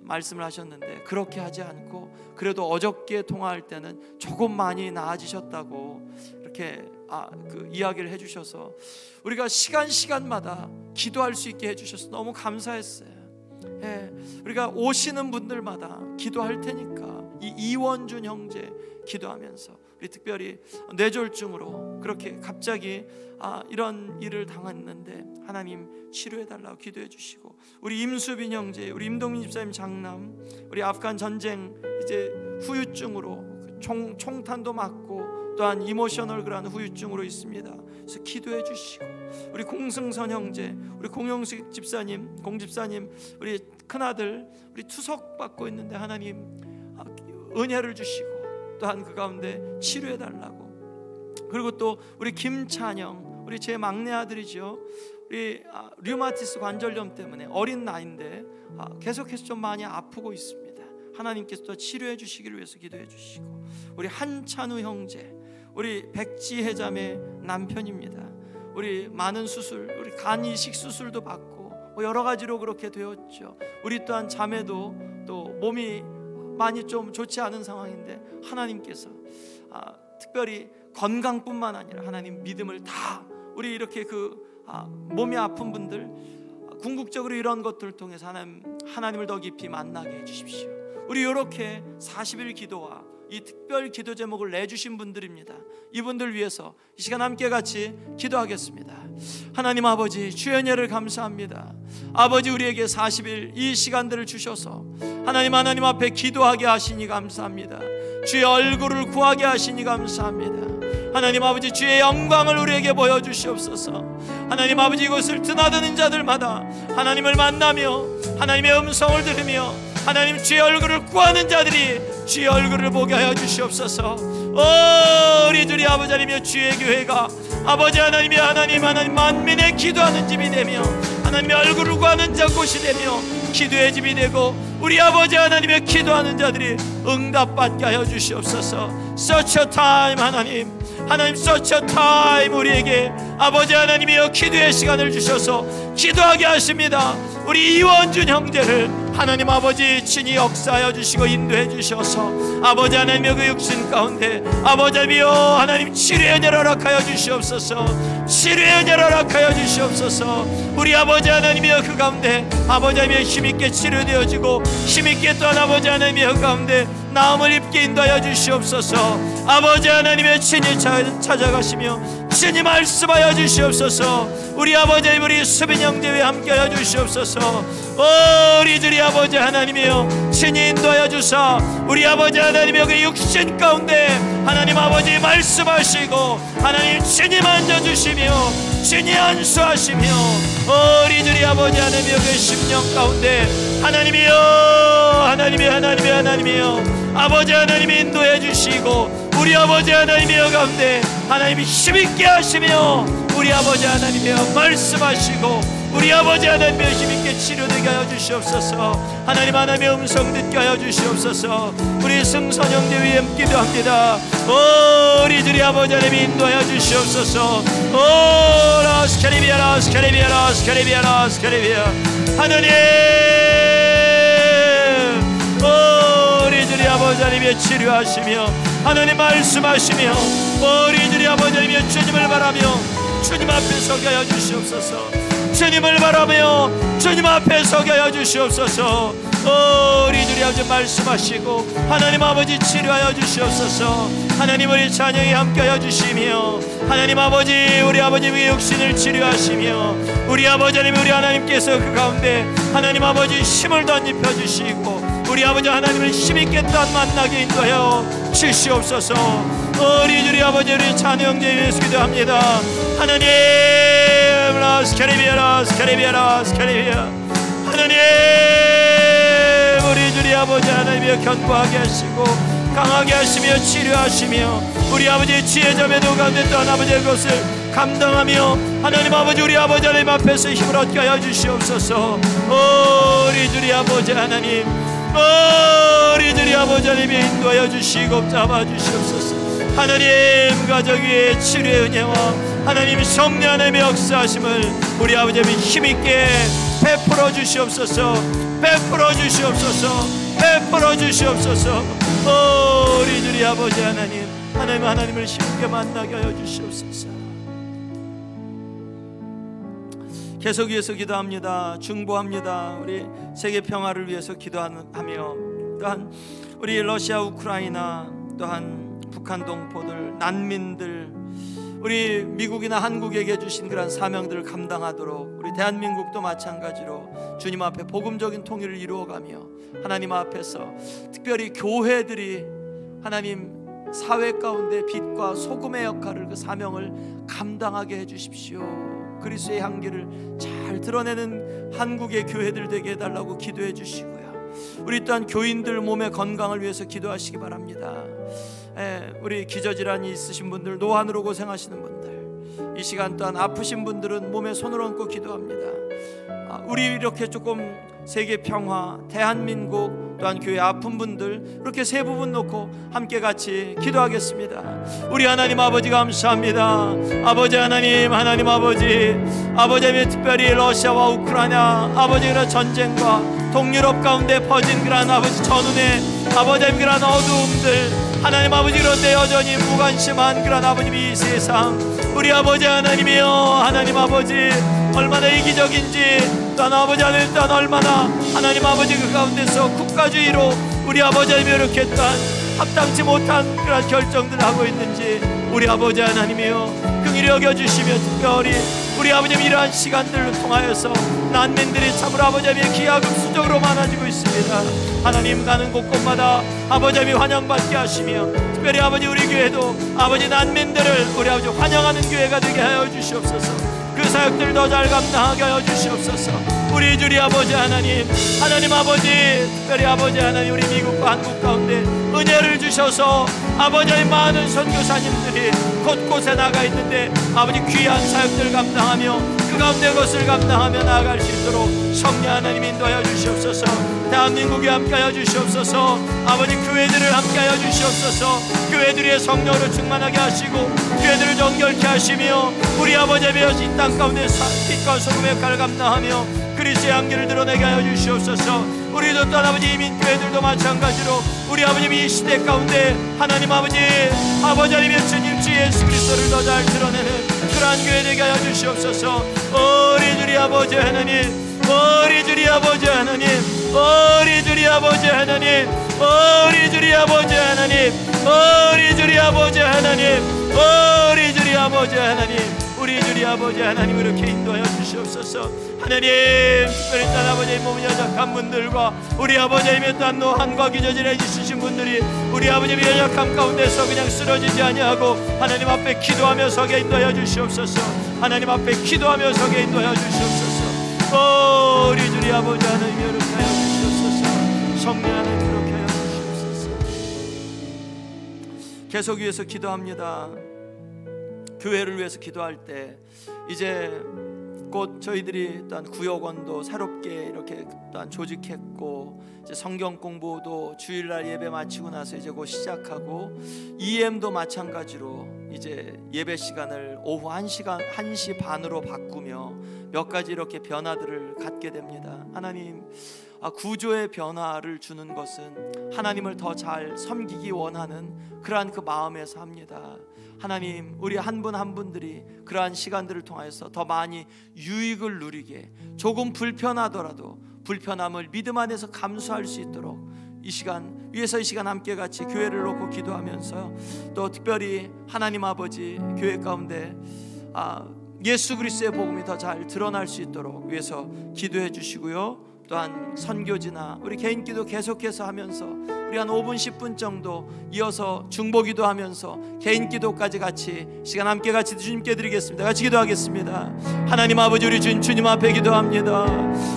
말씀을 하셨는데, 그렇게 하지 않고 그래도 어저께 통화할 때는 조금 많이 나아지셨다고 이렇게 그 이야기를 해주셔서 우리가 시간마다 기도할 수 있게 해주셔서 너무 감사했어요. 예, 우리가 오시는 분들마다 기도할 테니까 이 이원준 형제 기도하면서, 우리 특별히 뇌졸중으로 그렇게 갑자기 이런 일을 당했는데 하나님 치료해달라고 기도해 주시고, 우리 임수빈 형제, 우리 임동민 집사님 장남, 우리 아프간 전쟁 이제 후유증으로 총탄도 맞고 또한 이모셔널 그런 후유증으로 있습니다. 그래서 기도해 주시고, 우리 공승선 형제, 우리 공영식 집사님, 공집사님, 우리 큰아들 우리 투석 받고 있는데 하나님 은혜를 주시고 또한 그 가운데 치료해 달라고. 그리고 또 우리 김찬영, 우리 제 막내 아들이죠. 우리 류마티스 관절염 때문에 어린 나이인데 계속해서 좀 많이 아프고 있습니다. 하나님께서 또 치료해 주시기를 위해서 기도해 주시고, 우리 한찬우 형제, 우리 백지혜 자매 남편입니다. 우리 많은 수술, 우리 간 이식 수술도 받고 여러 가지로 그렇게 되었죠. 우리 또한 자매도 또 몸이 많이 좀 좋지 않은 상황인데 하나님께서 특별히 건강뿐만 아니라 하나님 믿음을 다, 우리 이렇게 몸이 아픈 분들 궁극적으로 이런 것들을 통해서 하나님을 더 깊이 만나게 해주십시오. 우리 이렇게 40일 기도와 이 특별 기도 제목을 내주신 분들입니다. 이분들 위해서 이 시간 함께 같이 기도하겠습니다. 하나님 아버지, 주의 은혜를 감사합니다. 아버지, 우리에게 40일 이 시간들을 주셔서 하나님 앞에 기도하게 하시니 감사합니다. 주의 얼굴을 구하게 하시니 감사합니다. 하나님 아버지, 주의 영광을 우리에게 보여주시옵소서. 하나님 아버지, 이곳을 드나드는 자들마다 하나님을 만나며 하나님의 음성을 들으며 하나님 주의 얼굴을 구하는 자들이 주의 얼굴을 보게 하여 주시옵소서. 우리 주의 아버지 하나님의 주의 교회가 아버지 하나님 만민의 기도하는 집이 되며 하나님의 얼굴을 구하는 자 곳이 되며 기도의 집이 되고, 우리 아버지 하나님의 기도하는 자들이 응답받게 하여 주시옵소서. Such a time, 하나님 such a time 우리에게 아버지 하나님이여 기도의 시간을 주셔서 기도하게 하십니다. 우리 이원준 형제를 하나님 아버지 친히 역사하여 주시고 인도해 주셔서 아버지 하나님의 그 육신 가운데 아버지 하나님이여 하나님 치료의 은혜를 허락하여 주시옵소서. 치료의 은혜를 허락하여 주시옵소서. 우리 아버지 하나님이여 그 가운데 아버지 하나님이여 힘있게 치료되어지고 힘있게 또한 아버지 하나님이여 그 가운데 나음을 입게 인도하여 주시옵소서. 아버지 하나님의 친히 찾아가시며 친히 말씀하여 주시옵소서. 우리 아버지 우리 수빈 형제와 함께하여 주시옵소서. 우리 주리 아버지 하나님이여 친히 인도하여 주사 우리 아버지 하나님의 그 육신 가운데 하나님 아버지 말씀하시고 하나님 친히 만져주시며 친히 안수하시며 우리 주리 아버지 하나님의 그 심령 가운데 하나님이여 아버지 하나님이 인도해 주시고 우리 아버지 하나님이여 가운데 하나님이 힘있게 하시며 우리 아버지 하나님이여 말씀하시고 우리 아버지 하나님의 힘있게 치료되게 하여 주시옵소서. 하나님의 음성 듣게 하여 주시옵소서. 우리 승선 형제 위에 기도합니다. 우리 주리 아버지 하나님이 인도하여 주시옵소서. 라스카리비아 하나님 우리 주리 아버지 하나님이 치료하시며 하나님 말씀하시며 우리들이 아버지이며 주님을 바라며 주님 앞에 서게 하여 주시옵소서. 주님을 바라며 주님 앞에 서게 하여 주시옵소서. 우리들이 아버지 말씀하시고 하나님 아버지 치료하여 주시옵소서. 하나님 우리 자녀에 함께하여 주시며 하나님 아버지 우리 아버지의 육신을 치료하시며 우리 아버지 하나님 우리 하나님께서 그 가운데 하나님 아버지 힘을 덧입혀 주시고 우리 아버지 하나님을 힘있게 또한 만나게 인도하여 주시옵소서. 우리 아버지 우리 자녀 형제 위해서 기도합니다. 하나님 라스카리비아 하나님 우리 주리 아버지 하나님이여 견고하게 하시고 강하게 하시며 치료하시며 우리 아버지의 지혜자매도 가운데 또한 아버지의 것을 감당하며 하나님 아버지 우리 아버지 하나님 앞에서 힘을 얻게 하여 주시옵소서. 우리 주리 아버지 하나님 우리 주리 아버지 하나님이 인도하여 주시고 잡아주시옵소서. 하나님 가정 위에 치료의 은혜와 하나님 성령 하나님의 역사하심을 우리 아버지 하나님 힘있게 베풀어 주시옵소서. 베풀어 주시옵소서. 베풀어 주시옵소서. 우리 주리 아버지 하나님을 힘있게 만나게 하여 주시옵소서. 계속 위해서 기도합니다. 중보합니다. 우리 세계 평화를 위해서 기도하며 또한 우리 러시아 우크라이나 또한 북한 동포들 난민들 우리 미국이나 한국에게 주신 그런 사명들을 감당하도록 우리 대한민국도 마찬가지로 주님 앞에 복음적인 통일을 이루어가며 하나님 앞에서 특별히 교회들이 하나님 사회 가운데 빛과 소금의 역할을 그 사명을 감당하게 해주십시오. 그리스도의 향기를 잘 드러내는 한국의 교회들 되게 해달라고 기도해 주시고요. 우리 또한 교인들 몸의 건강을 위해서 기도하시기 바랍니다. 우리 기저질환이 있으신 분들, 노안으로 고생하시는 분들, 이 시간 또한 아프신 분들은 몸에 손을 얹고 기도합니다. 우리 이렇게 조금 세계 평화, 대한민국 또한 교회 아픈 분들 이렇게 세 부분 놓고 함께 같이 기도하겠습니다. 우리 하나님 아버지 감사합니다. 아버지 하나님 아버지 하나님 특별히 러시아와 우크라이나 아버지 그런 전쟁과 동유럽 가운데 퍼진 그런 아버지 전운의 아버지 하나님 그런 어두움들 하나님 아버지 그런데 여전히 무관심한 그런 아버님 이 세상 우리 아버지 하나님이여 하나님 아버지 얼마나 이기적인지 또한 아버지 하나님 또한 얼마나 하나님 아버지 그 가운데서 국가주의로 우리 아버지 하나님 이렇게 또한 합당치 못한 그런 결정들을 하고 있는지 우리 아버지 하나님이여 긍휼히 여겨주시며 특별히 우리 아버님 이러한 시간들을 통하여서 난민들이 참으로 아버지 하나님의 기하급수적으로 많아지고 있습니다. 하나님 가는 곳곳마다 아버지 하나님 환영받게 하시며 특별히 아버지 우리 교회도 아버지 난민들을 우리 아버지 환영하는 교회가 되게 하여 주시옵소서. 그 사역들을 더 잘 감당하게 하여 주시옵소서. 우리 주리 아버지 하나님 아버지 특별히 아버지 하나님 우리 미국과 한국 가운데 은혜를 주셔서 아버지 하나님 많은 선교사님들이 곳곳에 나가 있는데 아버지 귀한 사역들을 감당하며 그 가운데 것을 감당하며 나아갈 수 있도록 성령 하나님 인도하여 주시옵소서. 대한민국에 함께하여 주시옵소서. 아버지 교회들을 함께하여 주시옵소서. 교회들의 성령으로 충만하게 하시고 교회들을 정결케 하시며 우리 아버지 이 땅 가운데 빛과 소금의 역할을 감당하며 그리스도의 향기를 드러내게 하여 주시옵소서. 우리도 또한 아버지 이민교회들도 마찬가지로 우리 아버지 이 시대 가운데 하나님 아버지 하나님의 주님 주 예수 그리스도를 더 잘 드러내는 그러한 교회 되게 하여 주시옵소서. 우리 주리 아버지 하나님 우리 주리 아버지 하나님 우리 주리 아버지 하나님 우리 주리 아버지 하나님 우리 주리 아버지 하나님 우리 주리 아버지 하나님 우리 주리 아버지 하나님 이렇게 인도하여 주시옵소서. 하나님 특별히 딸 아버지의 몸이 연약한 분들과 우리 아버지의 또한 노한과 기저질에 있으신 분들이 우리 아버지의 연약함 가운데서 그냥 쓰러지지 아니하고 하나님 앞에 기도하며 서게 인도하여 주시옵소서. 하나님 앞에 기도하며 서게 인도하여 주시옵소서. 우리 주리 아버지 하나님 이렇게 하여 주시옵소서. 성령 하나님 이렇게 하여 주시옵소서. 계속 위해서 기도합니다. 교회를 위해서 기도할 때 이제 곧 저희들이 또한 구역원도 새롭게 이렇게 또한 조직했고 이제 성경 공부도 주일날 예배 마치고 나서 이제 곧 시작하고 EM도 마찬가지로 이제 예배 시간을 오후 1시 반으로 바꾸며 몇 가지 이렇게 변화들을 갖게 됩니다. 하나님, 구조의 변화를 주는 것은 하나님을 더 잘 섬기기 원하는 그러한 그 마음에서 합니다. 하나님, 우리 한 분 한 분들이 그러한 시간들을 통해서 더 많이 유익을 누리게, 조금 불편하더라도 불편함을 믿음 안에서 감수할 수 있도록 이 시간 위에서 이 시간 함께 같이 교회를 놓고 기도하면서, 또 특별히 하나님 아버지 교회 가운데 예수 그리스도의 복음이 더 잘 드러날 수 있도록 위해서 기도해 주시고요. 또한 선교지나 우리 개인 기도 계속해서 하면서 우리 한 5분 10분 정도 이어서 중보기도 하면서 개인 기도까지 같이 시간 함께 같이 주님께 드리겠습니다. 같이 기도하겠습니다. 하나님 아버지, 우리 주님 앞에 기도합니다.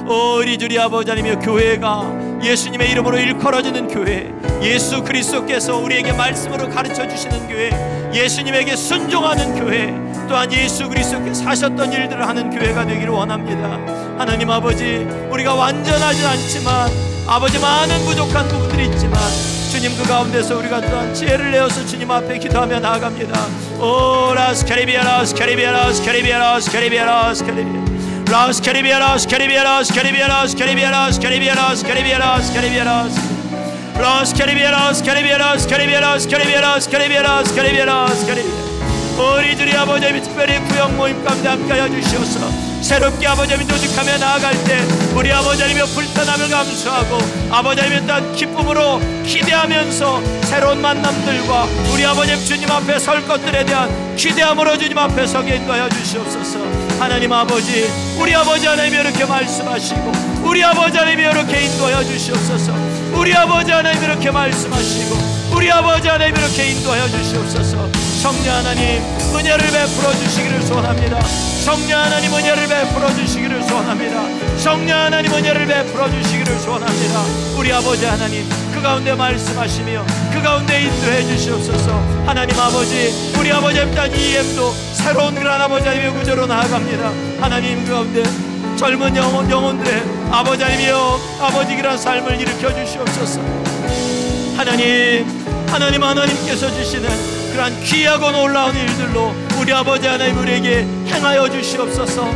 우리 주리 아버지 하나님의 교회가 예수님의 이름으로 일컬어지는 교회, 예수 그리스도께서 우리에게 말씀으로 가르쳐 주시는 교회, 예수님에게 순종하는 교회, 또한 예수 그리스도께서 하셨던 일들을 하는 교회가 되기를 원합니다. 하나님 아버지, 우리가 완전하진 않지만 아버지 많은 부족한 부분들이 있지만 주님 그 가운데서 우리가 또한 지혜를 내어서 주님 앞에 기도하며 나아갑니다. 오 라스카리비아라스 카리비아라스 카리비아라스 카리비아라스 라스 카리비아라스 카리비아라스 카리비아라스 카리비아라스 카리비아라스 카리비아라스 카리비아라스 라스 카리비아라스 카리비아라스 카리비아라스 카리비아라스 카리비아라스 카리비아라스 카리비아라스. 우리 주리 아버지 하나님, 특별히 구역 모임 가운데 함께하여 주시옵소서. 새롭게 아버지 하나님 조직하며 나아갈 때 우리 아버지 하나님의 불편함을 감수하고 아버지 하나님의 또한 기쁨으로 기대하면서 새로운 만남들과 우리 아버지 하나님 주님 앞에 설 것들에 대한 기대함으로 주님 앞에 서게 인도하여 주시옵소서. 하나님 아버지, 우리 아버지 하나님이 이렇게 말씀하시고 우리 아버지 하나님이 이렇게 인도하여 주시옵소서. 우리 아버지 하나님이 이렇게 말씀하시고 우리 아버지 하나님이 이렇게 인도하여 주시옵소서. 성령 하나님, 은혜를 베풀어 주시기를 소원합니다. 성령 하나님, 은혜를 베풀어 주시기를 소원합니다. 성령 하나님, 은혜를 베풀어 주시기를 소원합니다. 우리 아버지 하나님, 그 가운데 말씀하시며 그 가운데 인도해 주시옵소서. 하나님 아버지, 우리 아버지 일단 EM도 새로운 그런 아버지 하나님의 구조로 나아갑니다. 하나님 그 가운데 젊은 영혼들의 아버지 하나님이여, 아버지 그런 삶을 일으켜 주시옵소서. 하나님께서 주시는 그러한 귀하고 놀라운 일들로 우리 아버지 하나님 우리에게 행하여 주시옵소서.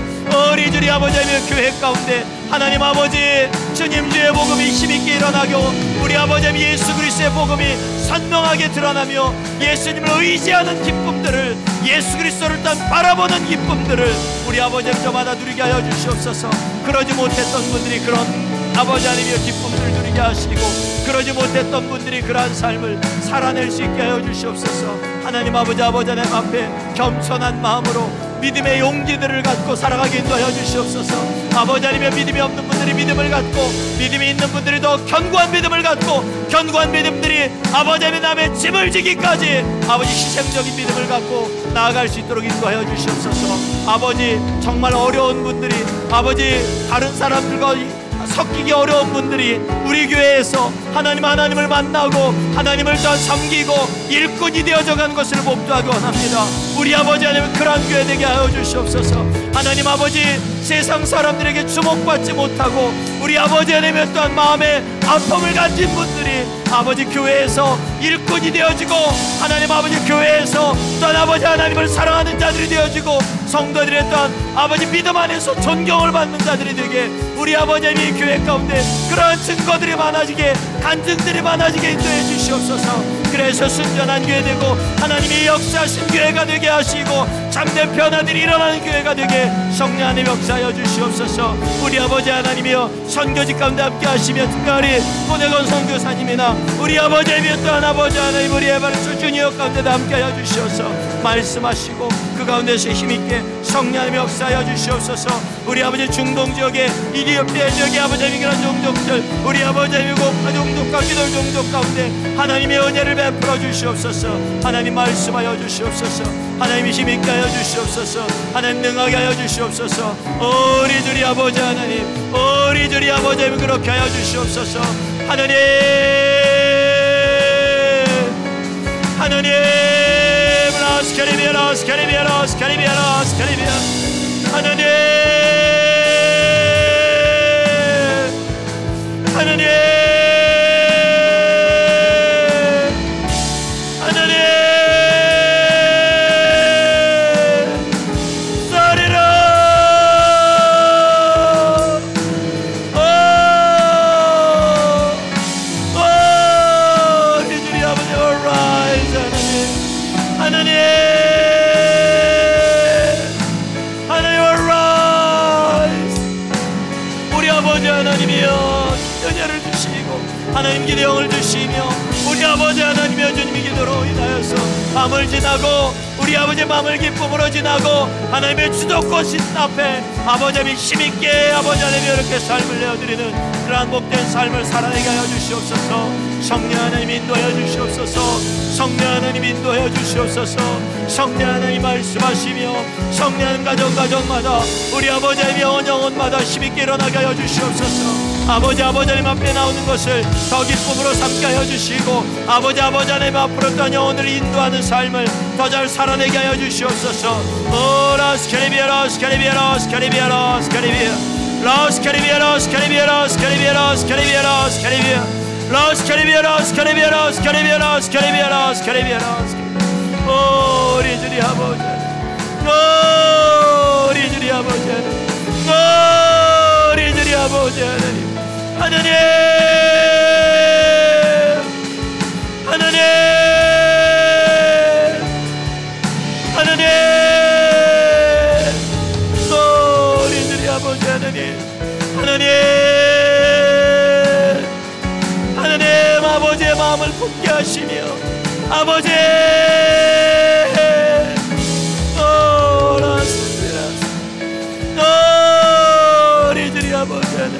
우리 주리 아버지 하나님의 교회 가운데 하나님 아버지 주님 주의 복음이 힘있게 일어나고 우리 아버지 하나님 예수 그리스도의 복음이 선명하게 드러나며 예수님을 의지하는 기쁨들을, 예수 그리스도를 딱 바라보는 기쁨들을 우리 아버지 하나님 저마다 누리게 하여 주시옵소서. 그러지 못했던 분들이 그런 아버지 하나님의 기쁨들을 누리게 하시고 그러지 못했던 분들이 그러한 삶을 살아낼 수 있게 하여 주시옵소서. 하나님 아버지 하나님 앞에 겸손한 마음으로 믿음의 용기들을 갖고 살아가게 인도하여 주시옵소서. 아버지 하나님의 믿음이 없는 분들이 믿음을 갖고, 믿음이 있는 분들이 더 견고한 믿음을 갖고, 견고한 믿음들이 아버지 하나님의 남의 짐을 지기까지 아버지 희생적인 믿음을 갖고 나아갈 수 있도록 인도하여 주시옵소서. 아버지 정말 어려운 분들이, 아버지 다른 사람들과 섞이기 어려운 분들이 우리 교회에서 하나님을 만나고 하나님을 더 섬기고 일꾼이 되어져가는 것을 목도하기 원합니다. 우리 아버지 하나님 그러한 교회 되게 하여 주시옵소서. 하나님 아버지 세상 사람들에게 주목받지 못하고 우리 아버지 하나님의 또한 마음에 아픔을 가진 분들이 아버지 교회에서 일꾼이 되어지고 하나님 아버지 교회에서 또한 아버지 하나님을 사랑하는 자들이 되어지고 성도들의 또한 아버지 믿음 안에서 존경을 받는 자들이 되게 우리 아버지 하나님의 교회 가운데 그러한 증거들이 많아지게, 간증들이 많아지게 인도해 주시옵소서. 그래서 순전한 교회 되고 하나님이 역사하신 교회가 되게 하시고 참된 변화들이 일어나는 교회가 되게 성령 하나님 역사하여 주시옵소서. 우리 아버지 하나님이여 선교직 가운데 함께 하시며 특별히 고대건 선교사님이나 우리 아버지 하나님 또한 아버지 하나님 우리 에바르스 주니어 가운데도 함께 하여 주시옵소서. 말씀하시고 그 가운데서 힘있게 성령 하나님 역사하여 주시옵소서. 우리 아버지 중동 지역에 이디오피아 지역에 아버지 하나님 그런 종족들 우리 아버지 하나님 종족과 기독 종족 가운데 하나님의 은혜를 베풀어 주시옵소서. 하나님 말씀하여 주시옵소서. 하나님이 힘있게 하여 주시옵소서. 하나님 능하게 하여 주시옵소서. 우리 주리 아버지 하나님, 우리 주리 아버지 하나님 그렇게 하여 주시옵소서. 하나님 라스카리비아라스 카리비아라스 카리비아라스 카리비아 하나님 쏘리라 하나님 기대형을 주시며 우리 아버지 하나님의 주님의 기도로 인하여서 밤을 지나고 우리 아버지 마음을 기쁨으로 지나고 하나님의 주도권 신 앞에 아버지 하나님 힘있게 아버지 하나님 이렇게 삶을 내어드리는 그러한 복된 삶을 살아내게 하여 주시옵소서. 성령 하나님 인도하여 주시옵소서. 성령 하나님 인도하여 주시옵소서. 성령 하나님 말씀하시며 성령 하나님 가정마다 우리 아버지 하나님 영혼마다 힘있게 일어나게 하여 주시옵소서. 아버지 하나님 앞에 나오는 것을 더 기쁨으로 삼게 하여 주시고 아버지 하나님 앞으로 또 영혼을 인도하는 삶을 더 잘 살아내게 하여 주시옵소서. 오라스 캐리비아라스 캐리비아라스 캐리비아라스 캐리비아 라스 캐리비아라스 캐리비아라스 캐리비아라스 캐리비아라스 캐리비아 라스 캐리비아라스 캐리비아라스 캐리비아라스 캐리비아라스 캐리비아라스 우리 주님 아버지 우리 주님 아버지 우리 주님 아버지 하나님 하나님 아버지 하나님 아버지의 마음을 품게 하시며 아버지 우리 주님 아버지 하나님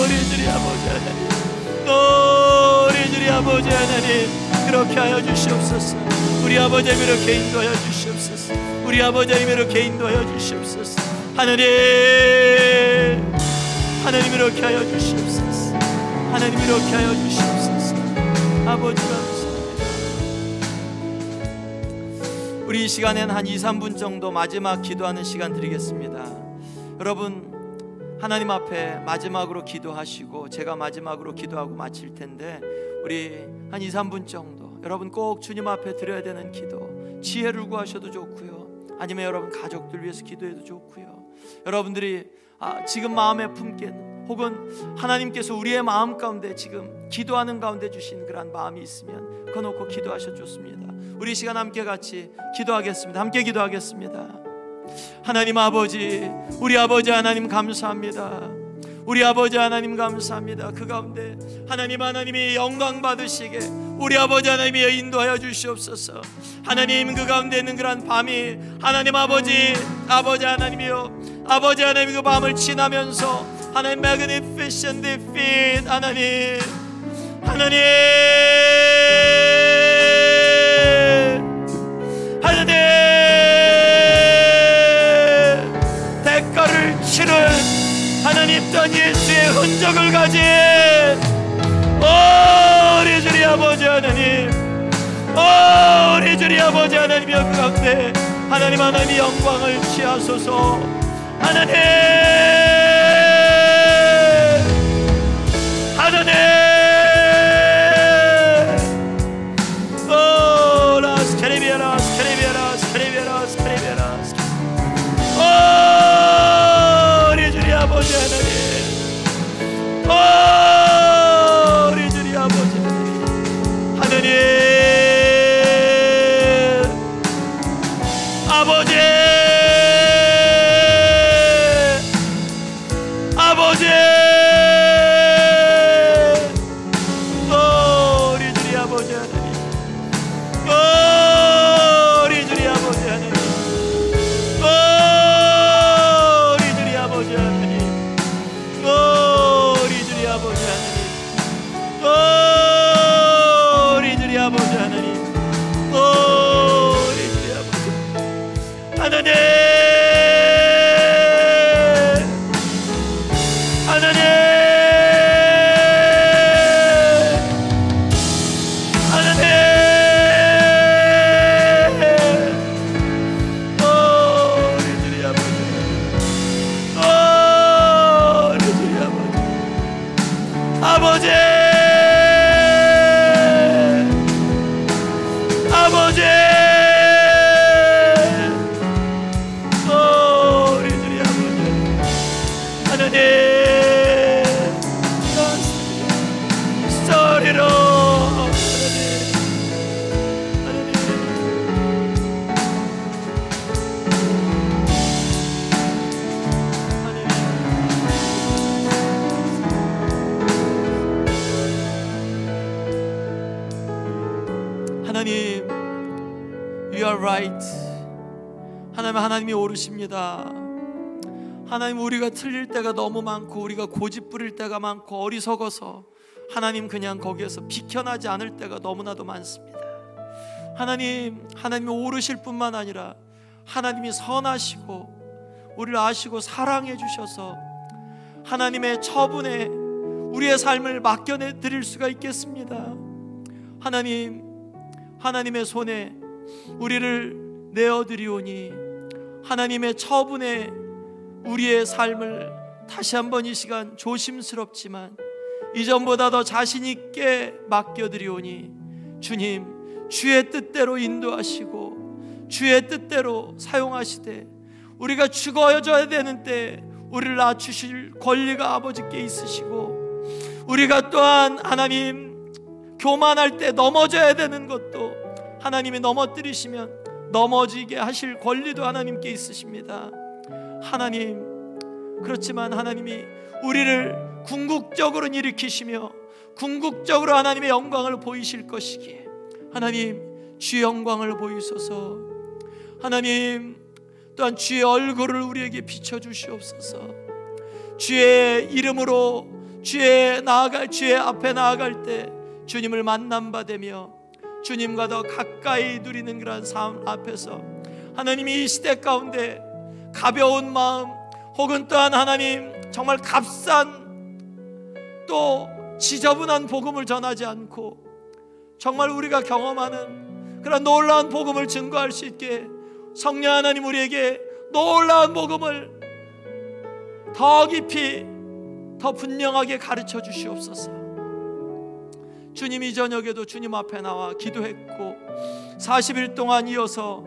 우리 주님 아버지 하나님 우리 주님 아버지 하나님 그렇게 하여 주시옵소서. 우리 아버지 이렇게 인도하여 주시옵소서. 우리 아버지 이렇게 인도하여 주시옵소서. 하나님 이렇게 하여 주시옵소서. 하나님 이렇게 하여 주시옵소서. 아버지 감사합니다. 우리 이 시간엔 한 2-3분 정도 마지막 기도하는 시간 드리겠습니다. 여러분 하나님 앞에 마지막으로 기도하시고 제가 마지막으로 기도하고 마칠 텐데 우리 한 2-3분 정도 여러분 꼭 주님 앞에 드려야 되는 기도, 지혜를 구하셔도 좋고요, 아니면 여러분 가족들 위해서 기도해도 좋고요, 여러분들이 지금 마음에 품기는 혹은 하나님께서 우리의 마음 가운데 지금 기도하는 가운데 주신 그런 마음이 있으면 그거 놓고 기도하셔도 좋습니다. 우리 시간 함께 같이 기도하겠습니다. 함께 기도하겠습니다. 하나님 아버지, 우리 아버지 하나님 감사합니다. 우리 아버지 하나님 감사합니다. 그 가운데 하나님이 영광 받으시게 우리 아버지 하나님이 인도하여 주시옵소서. 하나님 그 가운데 있는 그런 밤이 하나님 아버지 하나님이요, 아버지 하나님 그 밤을 지나면서 하나님 magnificent defeat 하나님 대가를 치른 하나님 던 예수의 흔적을 가진 우리 주님 아버지 하나님, 우리 주님 아버지 하나님이여 그 가운데 하나님이 영광을 취하소서. 하나님 라스 캐리비아라스 캐리비아라스 캐리비아라스 캐리비아라스 우리 주님 아버지 하나님, 우리 주님 아버지 하나님 아버지 are right. 하나님이 옳으십니다. 하나님, 우리가 틀릴 때가 너무 많고 우리가 고집 부릴 때가 많고 어리석어서 하나님 그냥 거기에서 비켜나지 않을 때가 너무나도 많습니다. 하나님이 옳으실 뿐만 아니라 하나님이 선하시고 우리를 아시고 사랑해 주셔서 하나님의 처분에 우리의 삶을 맡겨드릴 수가 있겠습니다. 하나님의 손에 우리를 내어드리오니 하나님의 처분에 우리의 삶을 다시 한번 이 시간 조심스럽지만 이전보다 더 자신 있게 맡겨드리오니 주님, 주의 뜻대로 인도하시고 주의 뜻대로 사용하시되 우리가 죽어져야 되는 때 우리를 낮추실 권리가 아버지께 있으시고 우리가 또한 하나님 교만할 때 넘어져야 되는 것도 하나님이 넘어뜨리시면 넘어지게 하실 권리도 하나님께 있으십니다. 그렇지만 하나님이 우리를 궁극적으로 일으키시며 궁극적으로 하나님의 영광을 보이실 것이기에 하나님, 주의 영광을 보이소서. 하나님, 또한 주의 얼굴을 우리에게 비춰주시옵소서. 주의 이름으로 주의 앞에 나아갈 때 주님을 만남받으며 주님과 더 가까이 누리는 그런 삶 앞에서 하나님이 이 시대 가운데 가벼운 마음 혹은 또한 하나님 정말 값싼 또 지저분한 복음을 전하지 않고 정말 우리가 경험하는 그런 놀라운 복음을 증거할 수 있게 성령 하나님 우리에게 놀라운 복음을 더 깊이 더 분명하게 가르쳐 주시옵소서. 주님, 이 저녁에도 주님 앞에 나와 기도했고 40일 동안 이어서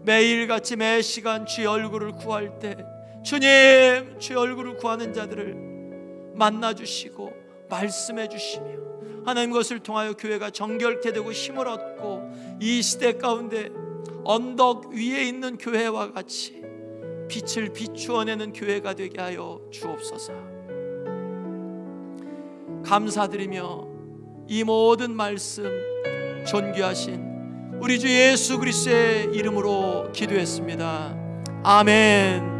매일같이 매 시간 주의 얼굴을 구할 때 주님, 주의 얼굴을 구하는 자들을 만나주시고 말씀해 주시며 하나님, 것을 통하여 교회가 정결케 되고 힘을 얻고 이 시대 가운데 언덕 위에 있는 교회와 같이 빛을 비추어내는 교회가 되게 하여 주옵소서. 감사드리며 이 모든 말씀 존귀하신 우리 주 예수 그리스도의 이름으로 기도했습니다. 아멘.